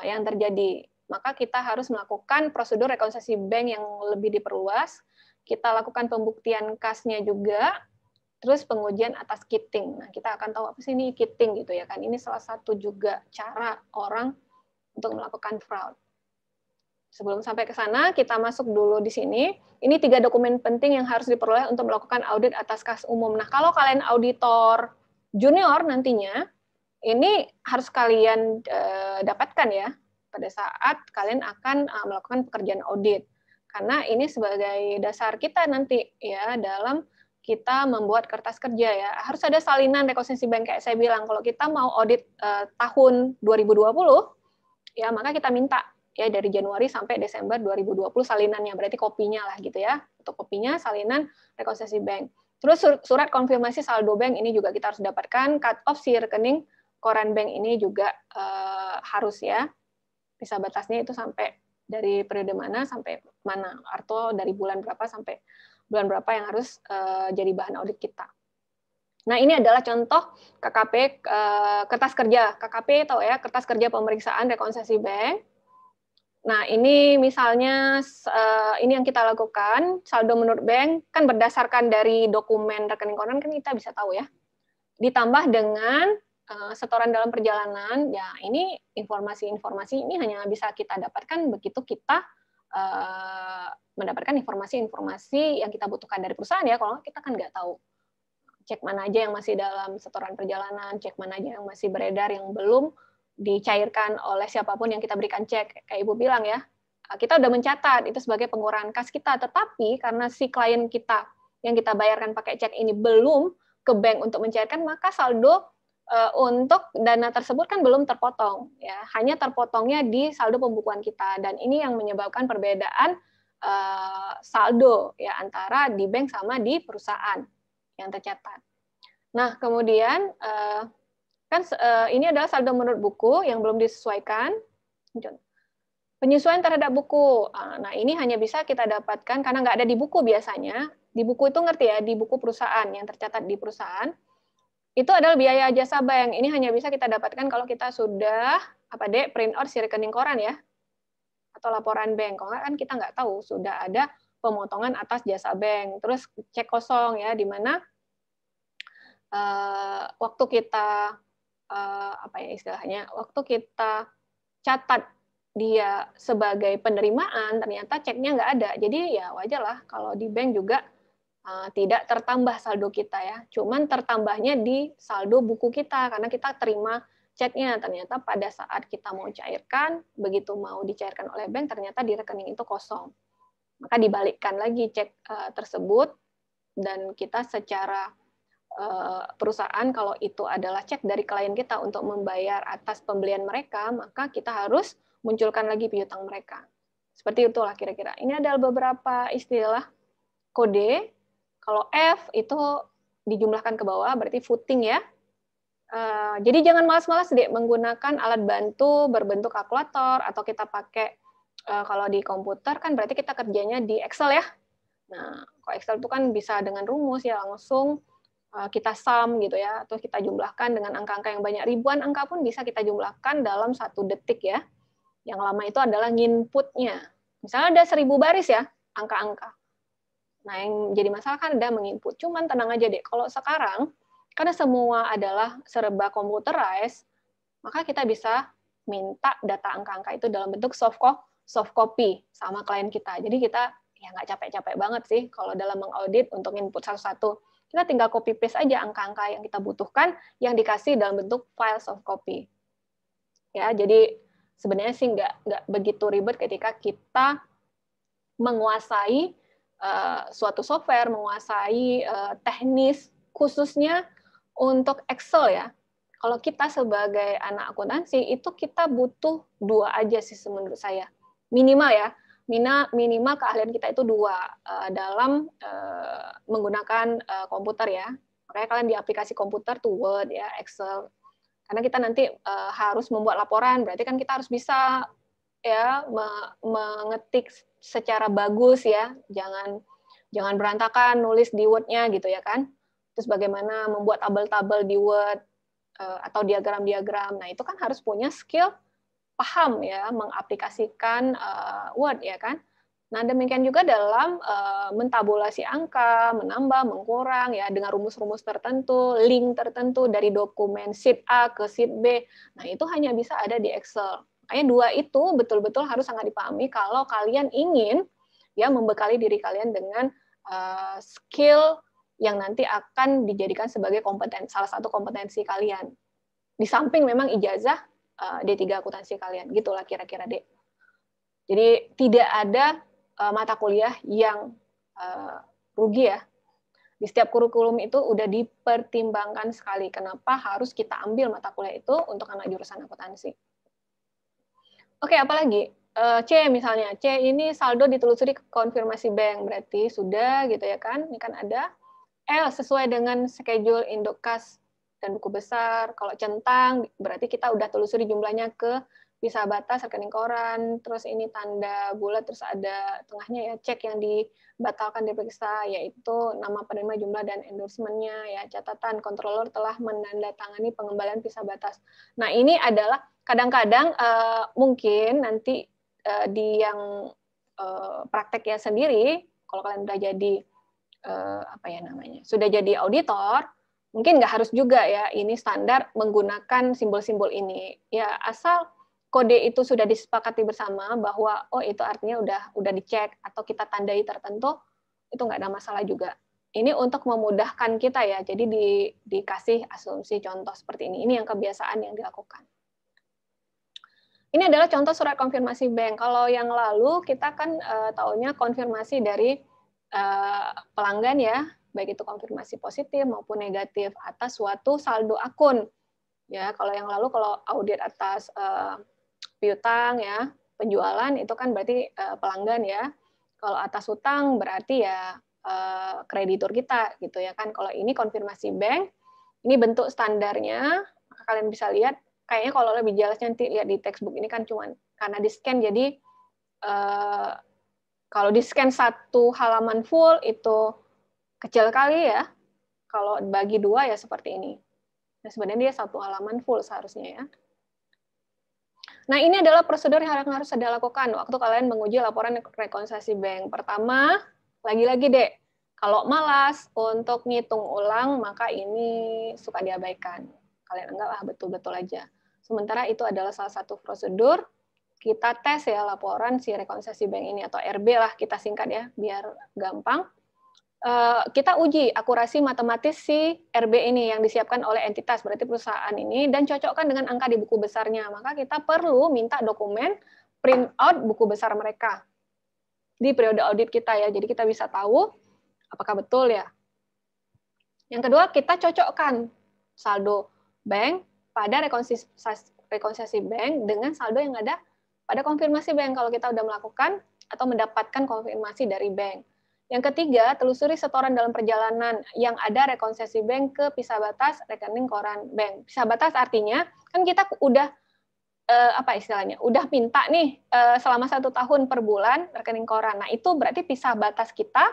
yang terjadi. Maka kita harus melakukan prosedur rekonsiliasi bank yang lebih diperluas. Kita lakukan pembuktian kasnya juga. Terus pengujian atas kitting. Nah, kita akan tahu apa sih ini kitting gitu ya kan. Ini salah satu juga cara orang untuk melakukan fraud. Sebelum sampai ke sana, kita masuk dulu di sini. Ini 3 dokumen penting yang harus diperoleh untuk melakukan audit atas kas umum. Nah, kalau kalian auditor junior nantinya, ini harus kalian dapatkan ya pada saat kalian akan melakukan pekerjaan audit. Karena ini sebagai dasar kita nanti ya dalam kita membuat kertas kerja ya. Harus ada salinan rekonsiliasi bank kayak saya bilang. Kalau kita mau audit tahun 2020, ya maka kita minta ya dari Januari sampai Desember 2020 salinannya, berarti kopinya lah gitu ya. Untuk kopinya salinan rekonsiliasi bank. Terus surat konfirmasi saldo bank ini juga kita harus dapatkan, cut off si rekening koran bank ini juga harus ya. Bisa batasnya itu sampai dari periode mana sampai mana, atau dari bulan berapa sampai bulan berapa yang harus jadi bahan audit kita. Nah, ini adalah contoh KKP, kertas kerja. KKP tahu ya, kertas kerja pemeriksaan rekonsiliasi bank. Nah, ini misalnya, ini yang kita lakukan, saldo menurut bank, kan berdasarkan dari dokumen rekening koran, kan kita bisa tahu ya. Ditambah dengan setoran dalam perjalanan, ya ini informasi-informasi ini hanya bisa kita dapatkan begitu kita mendapatkan informasi-informasi yang kita butuhkan dari perusahaan ya, kalau kita kan nggak tahu. Cek mana aja yang masih dalam setoran perjalanan, cek mana aja yang masih beredar, yang belum dicairkan oleh siapapun yang kita berikan cek. Kayak Ibu bilang ya, kita udah mencatat itu sebagai pengurangan kas kita, tetapi karena si klien kita yang kita bayarkan pakai cek ini belum ke bank untuk mencairkan, maka saldo untuk dana tersebut kan belum terpotong, ya hanya terpotongnya di saldo pembukuan kita, dan ini yang menyebabkan perbedaan saldo ya antara di bank sama di perusahaan yang tercatat. Nah kemudian kan ini adalah saldo menurut buku yang belum disesuaikan. Penyesuaian terhadap buku. Nah, ini hanya bisa kita dapatkan karena nggak ada di buku biasanya. Di buku itu ngerti ya, di buku perusahaan yang tercatat di perusahaan. Itu adalah biaya jasa bank. Ini hanya bisa kita dapatkan kalau kita sudah print out si rekening koran ya. Atau laporan bank. Kalau nggak kan kita nggak tahu sudah ada pemotongan atas jasa bank. Terus cek kosong ya, di mana waktu kita waktu kita catat dia sebagai penerimaan, ternyata ceknya nggak ada. Jadi ya wajar lah kalau di bank juga tidak tertambah saldo kita ya. Cuman tertambahnya di saldo buku kita, karena kita terima ceknya. Ternyata pada saat kita mau cairkan, begitu mau dicairkan oleh bank, ternyata di rekening itu kosong. Maka dibalikkan lagi cek tersebut, dan kita secara perusahaan kalau itu adalah cek dari klien kita untuk membayar atas pembelian mereka, maka kita harus munculkan lagi piutang mereka. Seperti itulah kira-kira. Ini adalah beberapa istilah kode. Kalau F itu dijumlahkan ke bawah, berarti footing ya. Jadi jangan malas-malas deh menggunakan alat bantu berbentuk kalkulator, atau kita pakai kalau di komputer kan berarti kita kerjanya di Excel ya. Nah, kalau Excel itu kan bisa dengan rumus ya, langsung kita sum gitu ya, atau kita jumlahkan dengan angka-angka yang banyak, ribuan angka pun bisa kita jumlahkan dalam 1 detik ya. Yang lama itu adalah inputnya. Misalnya ada 1000 baris ya, angka-angka. Nah, yang jadi masalah kan ada menginput. Cuman tenang aja deh, kalau sekarang, karena semua adalah serba computerized, maka kita bisa minta data angka-angka itu dalam bentuk soft copy sama klien kita. Jadi kita ya nggak capek-capek banget sih kalau dalam mengaudit untuk input satu-satu. Kita tinggal copy paste aja angka-angka yang kita butuhkan yang dikasih dalam bentuk file soft copy. Ya, jadi sebenarnya sih nggak begitu ribet ketika kita menguasai suatu software, menguasai teknis khususnya untuk Excel ya. Kalau kita sebagai anak akuntansi itu kita butuh 2 aja sih menurut saya. Minimal ya. Minimal keahlian kita itu 2 dalam menggunakan komputer ya. Makanya kalian di aplikasi komputer tuh Word ya, Excel. Karena kita nanti harus membuat laporan, berarti kan kita harus bisa ya mengetik secara bagus ya. Jangan berantakan nulis di Word-nya gitu ya kan. Terus bagaimana membuat tabel-tabel di Word atau diagram-diagram. Nah, itu kan harus punya skill paham ya mengaplikasikan Word ya kan. Nah, demikian juga dalam mentabulasi angka, menambah, mengkurang ya dengan rumus-rumus tertentu, link tertentu dari dokumen sheet A ke sheet B. Nah, itu hanya bisa ada di Excel. Makanya dua itu betul-betul harus sangat dipahami kalau kalian ingin ya membekali diri kalian dengan skill yang nanti akan dijadikan sebagai salah satu kompetensi kalian. Di samping memang ijazah D3 akuntansi kalian, gitulah kira-kira deh. Jadi tidak ada mata kuliah yang rugi ya. Di setiap kurikulum itu udah dipertimbangkan sekali kenapa harus kita ambil mata kuliah itu untuk anak jurusan akuntansi. Oke, apalagi? C misalnya, C ini saldo ditelusuri konfirmasi bank, berarti sudah gitu ya kan, ini kan ada. L sesuai dengan schedule induk kas dan buku besar. Kalau centang, berarti kita udah telusuri jumlahnya ke pisah batas, rekening koran, terus ini tanda bulat, terus ada tengahnya ya, cek yang dibatalkan diperiksa, yaitu nama penerima, jumlah, dan endorsement-nya, ya, catatan, controller telah menandatangani pengembalian pisah batas. Nah, ini adalah kadang-kadang mungkin nanti di yang prakteknya sendiri, kalau kalian udah jadi sudah jadi auditor, mungkin nggak harus juga ya ini standar menggunakan simbol-simbol ini. Ya asal kode itu sudah disepakati bersama bahwa oh itu artinya udah dicek atau kita tandai tertentu, itu nggak ada masalah juga. Ini untuk memudahkan kita ya. Jadi dikasih asumsi contoh seperti ini. Ini yang kebiasaan yang dilakukan. Ini adalah contoh surat konfirmasi bank. Kalau yang lalu kita kan taunya konfirmasi dari pelanggan ya, baik itu konfirmasi positif maupun negatif atas suatu saldo akun. Ya, kalau yang lalu kalau audit atas piutang ya, penjualan itu kan berarti pelanggan ya. Kalau atas hutang berarti ya kreditur kita gitu ya kan. Kalau ini konfirmasi bank, ini bentuk standarnya, maka kalian bisa lihat. Kayaknya kalau lebih jelas nanti lihat di textbook ini kan cuman karena di scan jadi kalau di scan satu halaman full itu kecil kali ya. Kalau bagi dua ya seperti ini. Nah, sebenarnya dia satu halaman full seharusnya ya. Nah, ini adalah prosedur yang harus Anda lakukan waktu kalian menguji laporan rekonsiliasi bank. Pertama, lagi-lagi deh, kalau malas untuk ngitung ulang, maka ini suka diabaikan. Kalian anggaplah betul-betul aja. Sementara itu adalah salah satu prosedur, kita tes ya laporan si rekonsiliasi bank ini, atau RB lah kita singkat ya, biar gampang. Kita uji akurasi matematis si RB ini yang disiapkan oleh entitas, berarti perusahaan ini, dan cocokkan dengan angka di buku besarnya. Maka kita perlu minta dokumen print out buku besar mereka di periode audit kita ya, jadi kita bisa tahu apakah betul ya. Yang kedua, kita cocokkan saldo bank pada rekonsiliasi bank dengan saldo yang ada pada konfirmasi bank kalau kita sudah melakukan atau mendapatkan konfirmasi dari bank. Yang ketiga, telusuri setoran dalam perjalanan yang ada rekonsiliasi bank ke pisah batas rekening koran bank. Pisah batas artinya kan kita udah udah minta nih selama 1 tahun per bulan rekening koran. Nah itu berarti pisah batas kita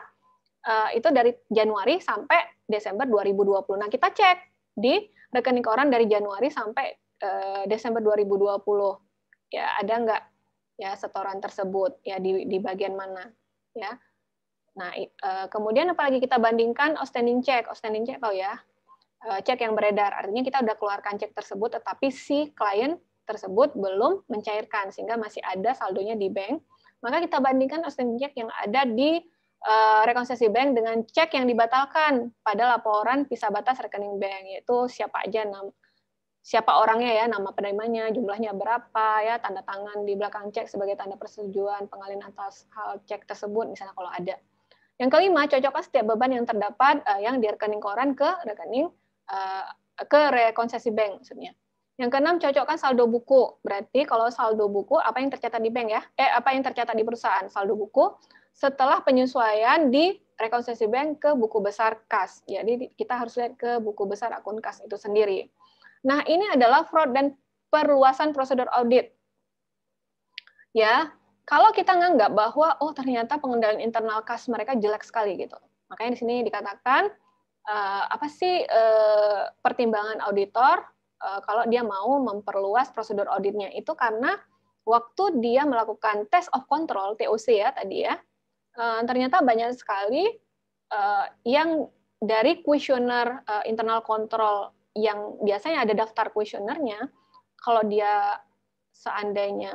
itu dari Januari sampai Desember 2020. Nah kita cek di rekening koran dari Januari sampai Desember 2020. Ya ada nggak ya setoran tersebut ya di bagian mana ya. Nah, kemudian apalagi kita bandingkan outstanding check tahu ya, cek yang beredar, artinya kita udah keluarkan cek tersebut, tetapi si klien tersebut belum mencairkan, sehingga masih ada saldonya di bank, maka kita bandingkan outstanding check yang ada di rekonsiliasi bank dengan cek yang dibatalkan pada laporan pisah batas rekening bank, yaitu siapa aja siapa orangnya ya, nama penerimanya, jumlahnya berapa ya, tanda tangan di belakang cek sebagai tanda persetujuan pengalihan atas hal cek tersebut, misalnya kalau ada. Yang kelima, cocokkan setiap beban yang terdapat yang di rekening koran ke rekening ke rekonsiliasi bank maksudnya. Yang keenam, cocokkan saldo buku. Berarti kalau saldo buku apa yang tercatat di bank ya? Apa yang tercatat di perusahaan? Saldo buku setelah penyesuaian di rekonsiliasi bank ke buku besar kas. Jadi kita harus lihat ke buku besar akun kas itu sendiri. Nah, ini adalah fraud dan perluasan prosedur audit. Ya, kalau kita nganggap bahwa oh ternyata pengendalian internal kas mereka jelek sekali gitu, makanya di sini dikatakan apa sih pertimbangan auditor kalau dia mau memperluas prosedur auditnya itu karena waktu dia melakukan test of control TOC ya tadi ya, ternyata banyak sekali yang dari kuesioner internal control yang biasanya ada daftar kuesionernya, kalau dia seandainya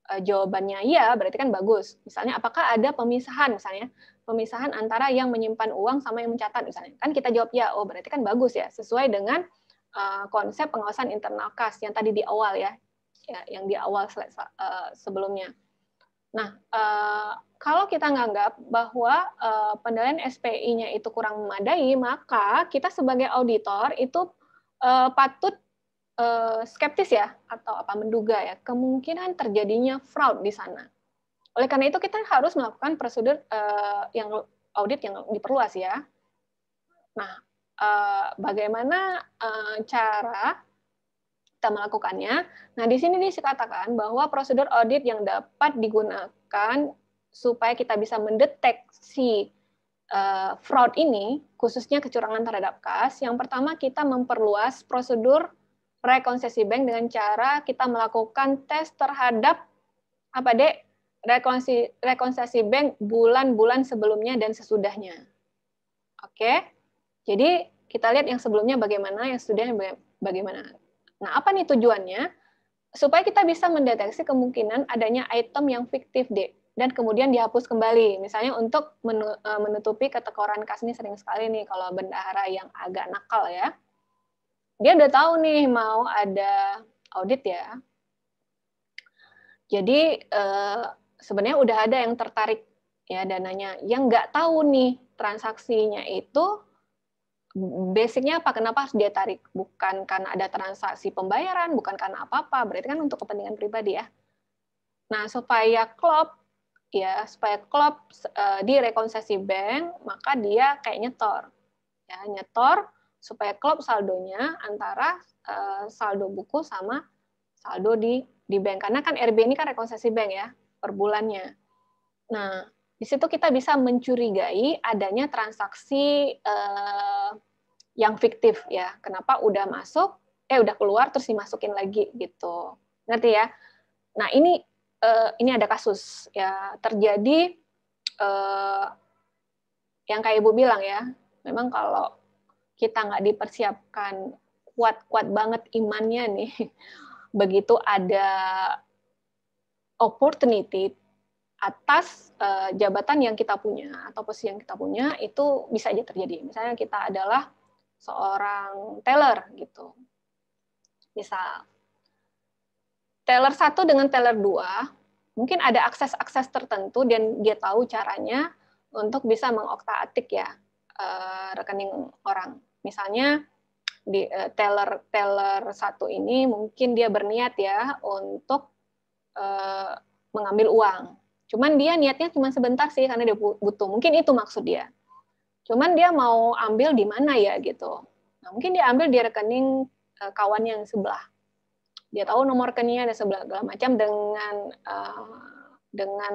jawabannya iya, berarti kan bagus. Misalnya, apakah ada pemisahan, misalnya, pemisahan antara yang menyimpan uang sama yang mencatat, misalnya. Kan kita jawab ya, oh berarti kan bagus ya, sesuai dengan konsep pengawasan internal kas yang tadi di awal ya yang di awal sebelumnya. Nah, kalau kita menganggap bahwa penilaian SPI-nya itu kurang memadai, maka kita sebagai auditor itu patut skeptis ya, atau menduga ya, kemungkinan terjadinya fraud di sana. Oleh karena itu kita harus melakukan prosedur yang audit yang diperluas ya. Nah, bagaimana cara kita melakukannya? Nah, di sini dikatakan bahwa prosedur audit yang dapat digunakan supaya kita bisa mendeteksi fraud ini, khususnya kecurangan terhadap kas. Yang pertama, kita memperluas prosedur rekonsiliasi bank dengan cara kita melakukan tes terhadap rekonsiliasi bank bulan-bulan sebelumnya dan sesudahnya. Oke, jadi kita lihat yang sebelumnya bagaimana, yang sesudahnya bagaimana. Nah, apa nih tujuannya? Supaya kita bisa mendeteksi kemungkinan adanya item yang fiktif dan kemudian dihapus kembali. Misalnya untuk menutupi ketekoran kas, ini sering sekali nih kalau bendahara yang agak nakal ya. Dia udah tahu nih mau ada audit ya. Jadi sebenarnya udah ada yang tertarik ya dananya. Yang nggak tahu nih transaksinya itu basicnya apa, kenapa harus dia tarik? Bukan karena ada transaksi pembayaran, bukan karena apa-apa, berarti kan untuk kepentingan pribadi ya. Nah, supaya klop di rekonsiliasi bank, maka dia kayak nyetor. Ya, nyetor supaya klop saldonya antara saldo buku sama saldo di bank. Karena kan RB ini kan rekonsiliasi bank ya, per bulannya. Nah, di situ kita bisa mencurigai adanya transaksi yang fiktif ya. Kenapa udah masuk, udah keluar terus dimasukin lagi gitu. Ngerti ya? Nah, ini ada kasus ya terjadi yang kayak Ibu bilang ya. Memang kalau kita nggak dipersiapkan kuat banget imannya nih, begitu ada opportunity atas jabatan yang kita punya atau posisi yang kita punya, itu bisa aja terjadi. Misalnya kita adalah seorang teller gitu. Misal teller 1 dengan teller 2 mungkin ada akses-akses tertentu dan dia tahu caranya untuk bisa mengotak-atik ya rekening orang. Misalnya di teller 1 ini mungkin dia berniat ya untuk mengambil uang. Cuman dia niatnya cuma sebentar sih karena dia butuh. Mungkin itu maksud dia. Cuman dia mau ambil di mana ya gitu. Nah, mungkin dia ambil di rekening kawannya yang sebelah. Dia tahu nomor rekeningnya ada sebelah segala macam dengan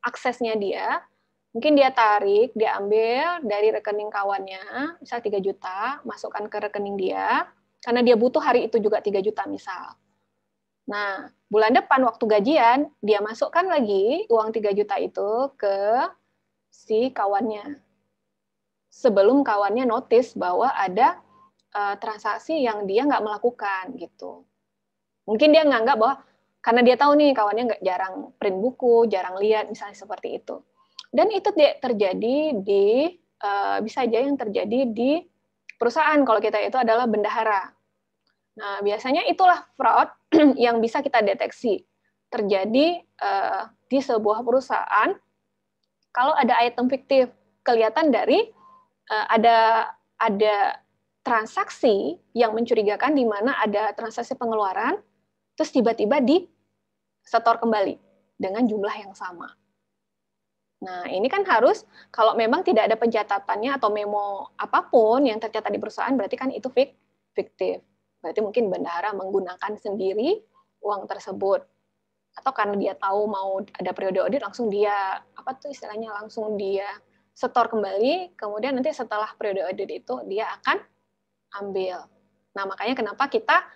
aksesnya dia. Mungkin dia tarik, dia ambil dari rekening kawannya, misal 3 juta, masukkan ke rekening dia, karena dia butuh hari itu juga 3 juta misal. Nah, bulan depan waktu gajian, dia masukkan lagi uang 3 juta itu ke si kawannya. Sebelum kawannya notice bahwa ada transaksi yang dia nggak melakukan gitu. Mungkin dia nganggap bahwa karena dia tahu nih kawannya nggak jarang print buku, jarang lihat misalnya seperti itu. Dan itu terjadi bisa aja yang terjadi di perusahaan kalau kita itu adalah bendahara. Nah, biasanya itulah fraud yang bisa kita deteksi terjadi di sebuah perusahaan kalau ada item fiktif. Kelihatan dari ada transaksi yang mencurigakan di mana ada transaksi pengeluaran, terus tiba-tiba disetor kembali dengan jumlah yang sama. Nah, ini kan harus, kalau memang tidak ada pencatatannya atau memo apapun yang tercatat di perusahaan, berarti kan itu fiktif. Berarti mungkin bendahara menggunakan sendiri uang tersebut. Atau karena dia tahu mau ada periode audit, langsung dia, langsung dia setor kembali, kemudian nanti setelah periode audit itu, dia akan ambil. Nah, makanya kenapa kita,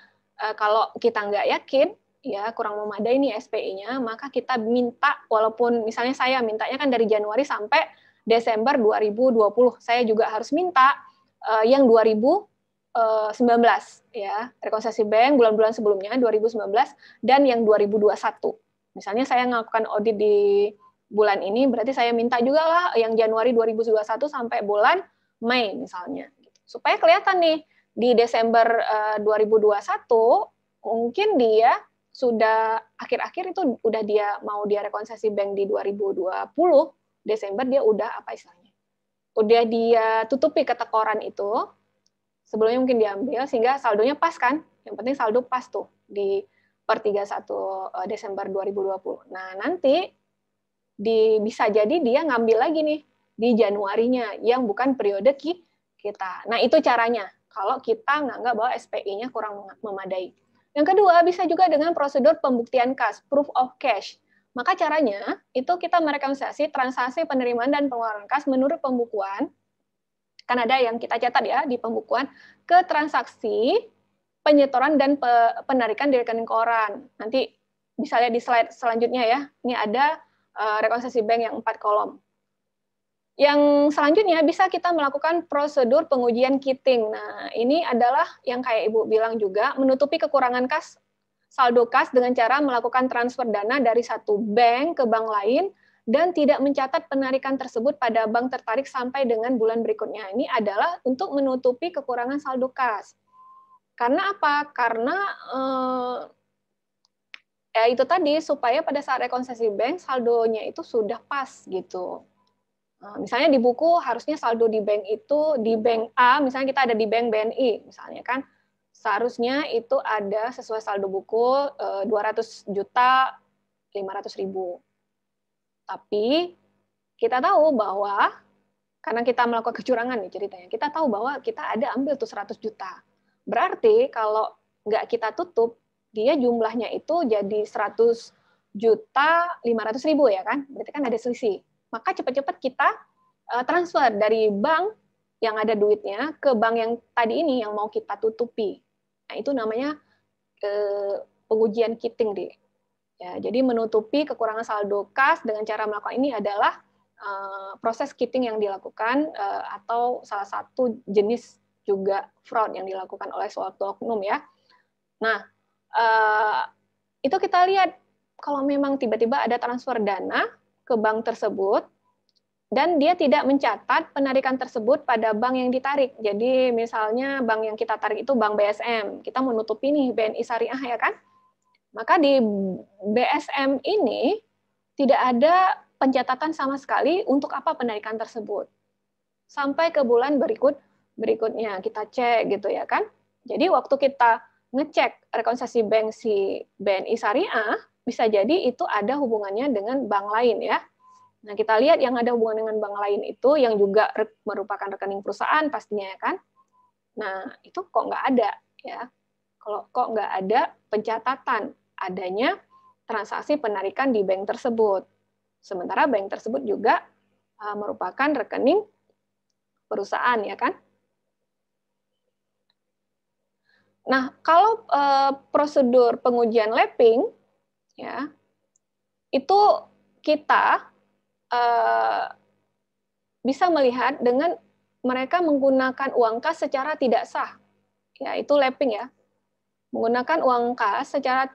kalau kita nggak yakin, ya kurang memadai nih SPI-nya, maka kita minta, walaupun misalnya saya mintanya kan dari Januari sampai Desember 2020, saya juga harus minta yang 2021 ya, rekonsiliasi bank bulan-bulan sebelumnya 2019 dan yang 2021. Misalnya saya melakukan audit di bulan ini, berarti saya minta juga lah yang Januari 2021 sampai bulan Mei misalnya. Supaya kelihatan nih, di Desember 2021, mungkin dia sudah akhir-akhir itu udah dia mau dia rekonsiliasi bank di 2020, Desember dia udah apa istilahnya? Udah dia tutupi ketekoran itu, sebelumnya mungkin diambil, sehingga saldonya pas kan? Yang penting saldo pas tuh di per 31 Desember 2020. Nah, nanti bisa jadi dia ngambil lagi nih di Januarinya, yang bukan periode kita. Nah, itu caranya kalau kita nganggap bahwa SPI-nya kurang memadai. Yang kedua, bisa juga dengan prosedur pembuktian kas, proof of cash. Maka caranya, itu kita merekonsiliasi transaksi penerimaan dan pengeluaran kas menurut pembukuan, kan ada yang kita catat ya di pembukuan, ke transaksi, penyetoran, dan penarikan di rekening koran. Nanti bisa lihat di slide selanjutnya ya, ini ada rekonsiliasi bank yang 4 kolom. Yang selanjutnya bisa kita melakukan prosedur pengujian kiting. Nah, ini adalah yang kayak Ibu bilang juga, menutupi kekurangan kas, saldo kas dengan cara melakukan transfer dana dari satu bank ke bank lain dan tidak mencatat penarikan tersebut pada bank tertarik sampai dengan bulan berikutnya. Ini adalah untuk menutupi kekurangan saldo kas. Karena apa? Karena ya itu tadi, supaya pada saat rekonsiliasi bank saldonya itu sudah pas gitu. Misalnya di buku harusnya saldo di bank itu, di bank A, misalnya kita ada di bank BNI, misalnya kan, seharusnya itu ada sesuai saldo buku 200.500.000. Tapi kita tahu bahwa, karena kita melakukan kecurangan nih ceritanya, kita tahu bahwa kita ada ambil tuh 100 juta. Berarti kalau nggak kita tutup, dia jumlahnya itu jadi 100.500.000 ya kan, berarti kan ada selisih. Maka cepat-cepat kita transfer dari bank yang ada duitnya ke bank yang tadi ini yang mau kita tutupi. Nah, itu namanya pengujian kiting deh. Ya, jadi menutupi kekurangan saldo kas dengan cara melakukan ini adalah proses kiting yang dilakukan atau salah satu jenis juga fraud yang dilakukan oleh suatu oknum ya. Nah, itu kita lihat kalau memang tiba-tiba ada transfer dana ke bank tersebut, dan dia tidak mencatat penarikan tersebut pada bank yang ditarik. Jadi misalnya bank yang kita tarik itu bank BSM, kita menutupi nih BNI Syariah ya kan? Maka di BSM ini tidak ada pencatatan sama sekali untuk apa penarikan tersebut. Sampai ke bulan berikutnya kita cek gitu ya kan? Jadi waktu kita ngecek rekonsiliasi bank si BNI Syariah, bisa jadi itu ada hubungannya dengan bank lain ya. Nah, kita lihat yang ada hubungan dengan bank lain itu yang juga merupakan rekening perusahaan pastinya ya kan. Nah, itu kok nggak ada ya. Kalau kok nggak ada pencatatan adanya transaksi penarikan di bank tersebut. Sementara bank tersebut juga merupakan rekening perusahaan ya kan. Nah, kalau prosedur pengujian lapping ya, itu kita bisa melihat dengan mereka menggunakan uang kas secara tidak sah. Ya, itu lapping ya. Menggunakan uang kas secara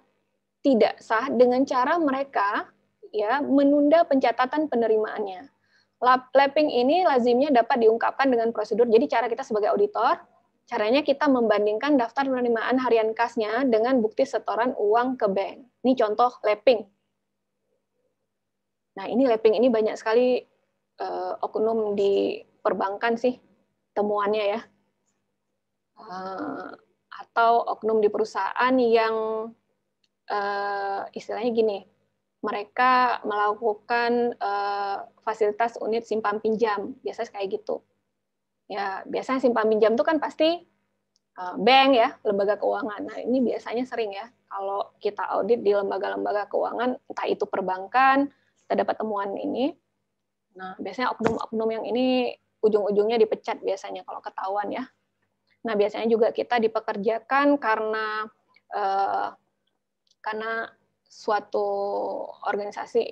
tidak sah dengan cara mereka ya menunda pencatatan penerimaannya. Lapping ini lazimnya dapat diungkapkan dengan prosedur. Jadi cara kita sebagai auditor, caranya kita membandingkan daftar penerimaan harian kasnya dengan bukti setoran uang ke bank. Ini contoh lapping. Nah, ini lapping ini banyak sekali oknum di perbankan sih temuannya ya. Atau oknum di perusahaan yang istilahnya gini, mereka melakukan fasilitas unit simpan pinjam, biasanya kayak gitu. Ya, biasanya simpan pinjam itu kan pasti bank ya, lembaga keuangan. Nah, ini biasanya sering ya, kalau kita audit di lembaga-lembaga keuangan, entah itu perbankan, kita dapat temuan ini. Nah, biasanya oknum-oknum yang ini ujung-ujungnya dipecat biasanya kalau ketahuan ya. Nah, biasanya juga kita dipekerjakan karena suatu organisasi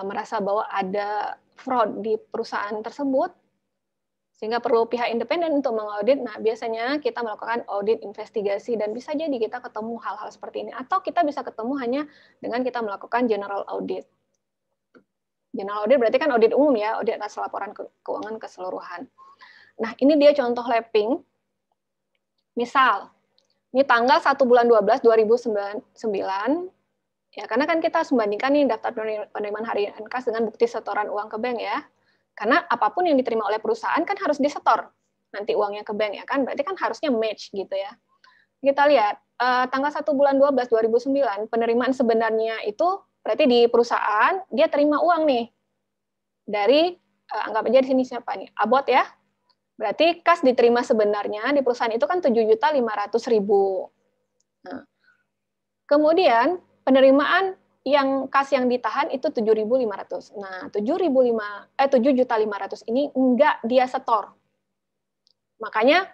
merasa bahwa ada fraud di perusahaan tersebut, Sehingga perlu pihak independen untuk mengaudit. Nah, biasanya kita melakukan audit investigasi dan bisa jadi kita ketemu hal-hal seperti ini. Atau kita bisa ketemu hanya dengan kita melakukan general audit. General audit berarti kan audit umum ya, audit atas laporan keuangan keseluruhan. Nah, ini dia contoh lapping. Misal, ini tanggal 1 bulan 12 2009, ya karena kan kita harus membandingkan nih daftar penerimaan harian kas dengan bukti setoran uang ke bank ya. Karena apapun yang diterima oleh perusahaan kan harus disetor nanti uangnya ke bank ya kan, berarti kan harusnya match gitu ya. Kita lihat tanggal 1 bulan 12 2009 penerimaan sebenarnya itu berarti di perusahaan dia terima uang nih dari anggap aja di sini siapa nih, Abot ya. Berarti kas diterima sebenarnya di perusahaan itu kan 7.500.000. Nah, kemudian penerimaan yang kas yang ditahan itu 7.500. Nah, 7.500 ini enggak dia setor. Makanya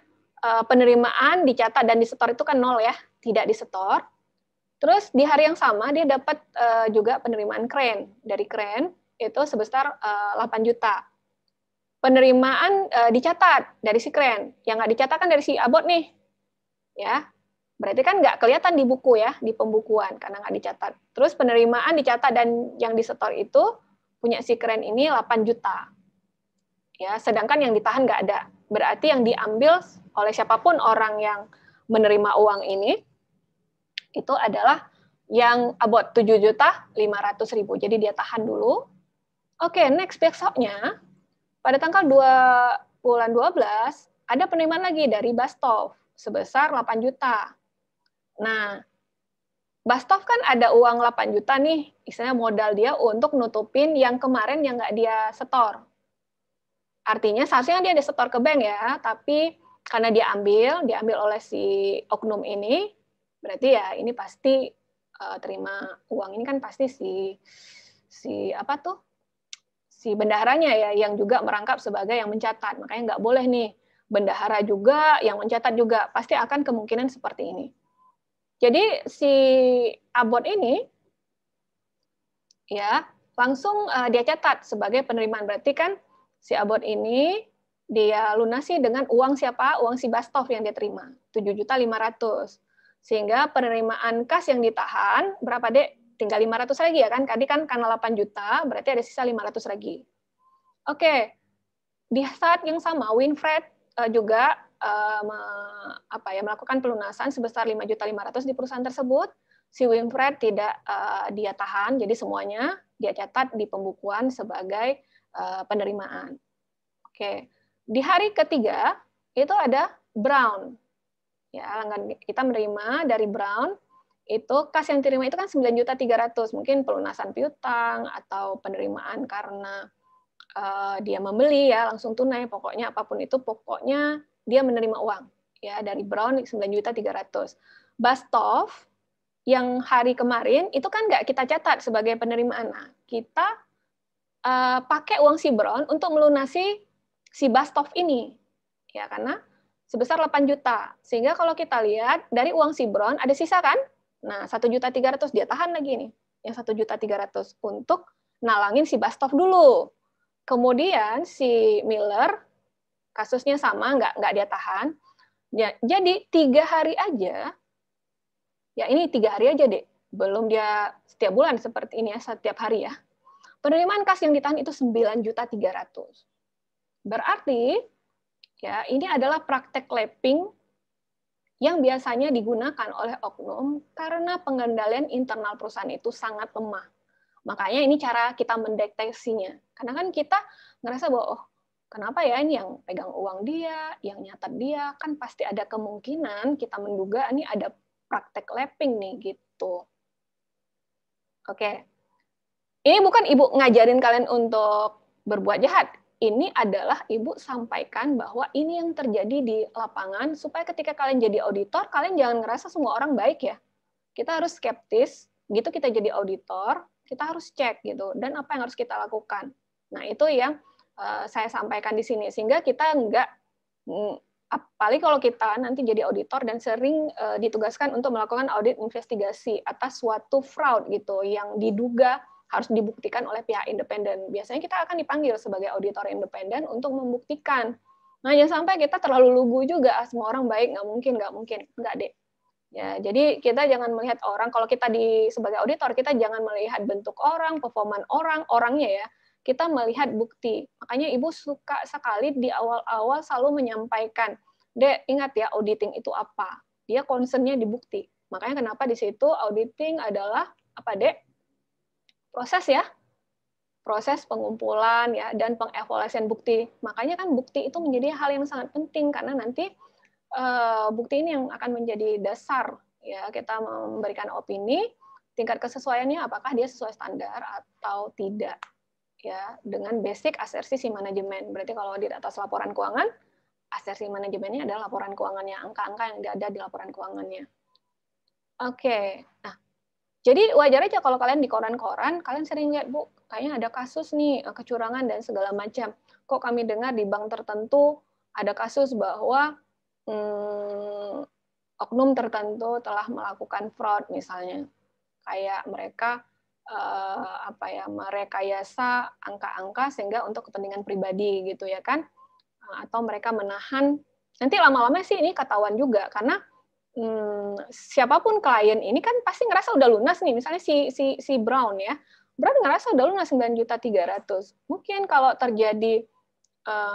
penerimaan dicatat dan disetor itu kan 0 ya, tidak disetor. Terus di hari yang sama dia dapat juga penerimaan kren. Dari kren itu sebesar 8 juta. Penerimaan dicatat dari si kren, yang nggak dicatat kan dari si Abot nih. Ya. Berarti kan nggak kelihatan di buku ya, di pembukuan, karena nggak dicatat. Terus penerimaan dicatat dan yang disetor itu punya si keren ini 8 juta. Ya, sedangkan yang ditahan nggak ada. Berarti yang diambil oleh siapapun orang yang menerima uang ini, itu adalah yang Abot 7.500.000. Jadi dia tahan dulu. Oke, next besoknya, pada tanggal 2 bulan 12, ada penerimaan lagi dari Bastov sebesar 8 juta. Nah, Bastov kan ada uang 8 juta nih, istilahnya modal dia untuk nutupin yang kemarin yang nggak dia setor. Artinya seharusnya dia disetor ke bank ya, tapi karena diambil oleh si oknum ini, berarti ya ini pasti terima uang ini kan pasti si bendaharanya ya, yang juga merangkap sebagai yang mencatat. Makanya nggak boleh nih bendahara juga yang mencatat juga, pasti akan kemungkinan seperti ini. Jadi si Abot ini ya langsung dia catat sebagai penerimaan. Berarti kan si Abot ini dia lunasi dengan uang siapa? Uang si Bastov yang dia terima, 7.500.000. Sehingga penerimaan kas yang ditahan berapa, Dek? Tinggal 500 lagi ya kan? Tadi kan karena 8 juta, berarti ada sisa 500 lagi. Oke. Di saat yang sama Winfred juga melakukan pelunasan sebesar 5.500.000 di perusahaan tersebut. Si Winfred tidak dia tahan, jadi semuanya dia catat di pembukuan sebagai penerimaan. Oke, di hari ketiga itu ada Brown. Ya, kita menerima dari Brown itu kas yang diterima itu kan 9.300.000, mungkin pelunasan piutang atau penerimaan karena dia membeli ya langsung tunai, pokoknya apapun itu, pokoknya dia menerima uang ya dari Brown 9.300.000. Bastov yang hari kemarin itu kan nggak kita catat sebagai penerimaan. Nah, kita pakai uang si Brown untuk melunasi si Bastov ini ya, karena sebesar 8 juta. Sehingga kalau kita lihat dari uang si Brown ada sisa kan? Nah, 1.300.000 dia tahan lagi nih, yang 1.300.000 untuk nalangin si Bastov dulu. Kemudian si Miller kasusnya sama, nggak dia tahan. Ya, jadi 3 hari aja, ya ini 3 hari aja deh, belum dia setiap bulan seperti ini ya, setiap hari ya. Penerimaan kas yang ditahan itu 9.300.000. Berarti ya ini adalah praktek lapping yang biasanya digunakan oleh oknum karena pengendalian internal perusahaan itu sangat lemah. Makanya ini cara kita mendeteksinya. Karena kan kita ngerasa bahwa, oh, kenapa ya ini yang pegang uang dia, yang nyatat dia, kan pasti ada kemungkinan kita menduga ini ada praktek lapping nih, gitu. Oke. Ini bukan Ibu ngajarin kalian untuk berbuat jahat. Ini adalah Ibu sampaikan bahwa ini yang terjadi di lapangan, supaya ketika kalian jadi auditor, kalian jangan ngerasa semua orang baik ya. Kita harus skeptis, begitu kita jadi auditor, kita harus cek gitu, dan apa yang harus kita lakukan. Nah, itu yang saya sampaikan di sini, sehingga kita nggak, apalagi kalau kita nanti jadi auditor dan sering ditugaskan untuk melakukan audit investigasi atas suatu fraud gitu, yang diduga harus dibuktikan oleh pihak independen. Biasanya kita akan dipanggil sebagai auditor independen untuk membuktikan Nah, jangan sampai kita terlalu lugu juga, semua orang baik, nggak mungkin, nggak deh. Ya, jadi kita jangan melihat orang, kalau kita sebagai auditor, kita jangan melihat bentuk orang, performa orangnya ya, kita melihat bukti. Makanya Ibu suka sekali di awal-awal selalu menyampaikan, Dek, ingat ya, auditing itu apa? Dia concern-nya di bukti. Makanya kenapa di situ auditing adalah, apa Dek? Proses ya, proses pengumpulan ya dan pengevaluasian bukti. Makanya kan bukti itu menjadi hal yang sangat penting karena nanti bukti ini yang akan menjadi dasar ya kita memberikan opini tingkat kesesuaiannya apakah dia sesuai standar atau tidak ya dengan basic asersi si manajemen. Berarti kalau di atas laporan keuangan asersi manajemennya adalah laporan keuangannya, angka-angka yang ada di laporan keuangannya. Oke, nah jadi wajar aja kalau kalian di koran-koran, kalian sering lihat, Bu, kayaknya ada kasus nih, kecurangan dan segala macam. Kok kami dengar di bank tertentu ada kasus bahwa oknum tertentu telah melakukan fraud misalnya. Kayak mereka merekayasa angka-angka sehingga untuk kepentingan pribadi gitu ya kan. Atau mereka menahan, nanti lama-lama sih ini ketahuan juga karena siapapun klien ini kan pasti ngerasa udah lunas nih, misalnya si Brown ya, Brown ngerasa udah lunas 9.300.000. Mungkin kalau terjadi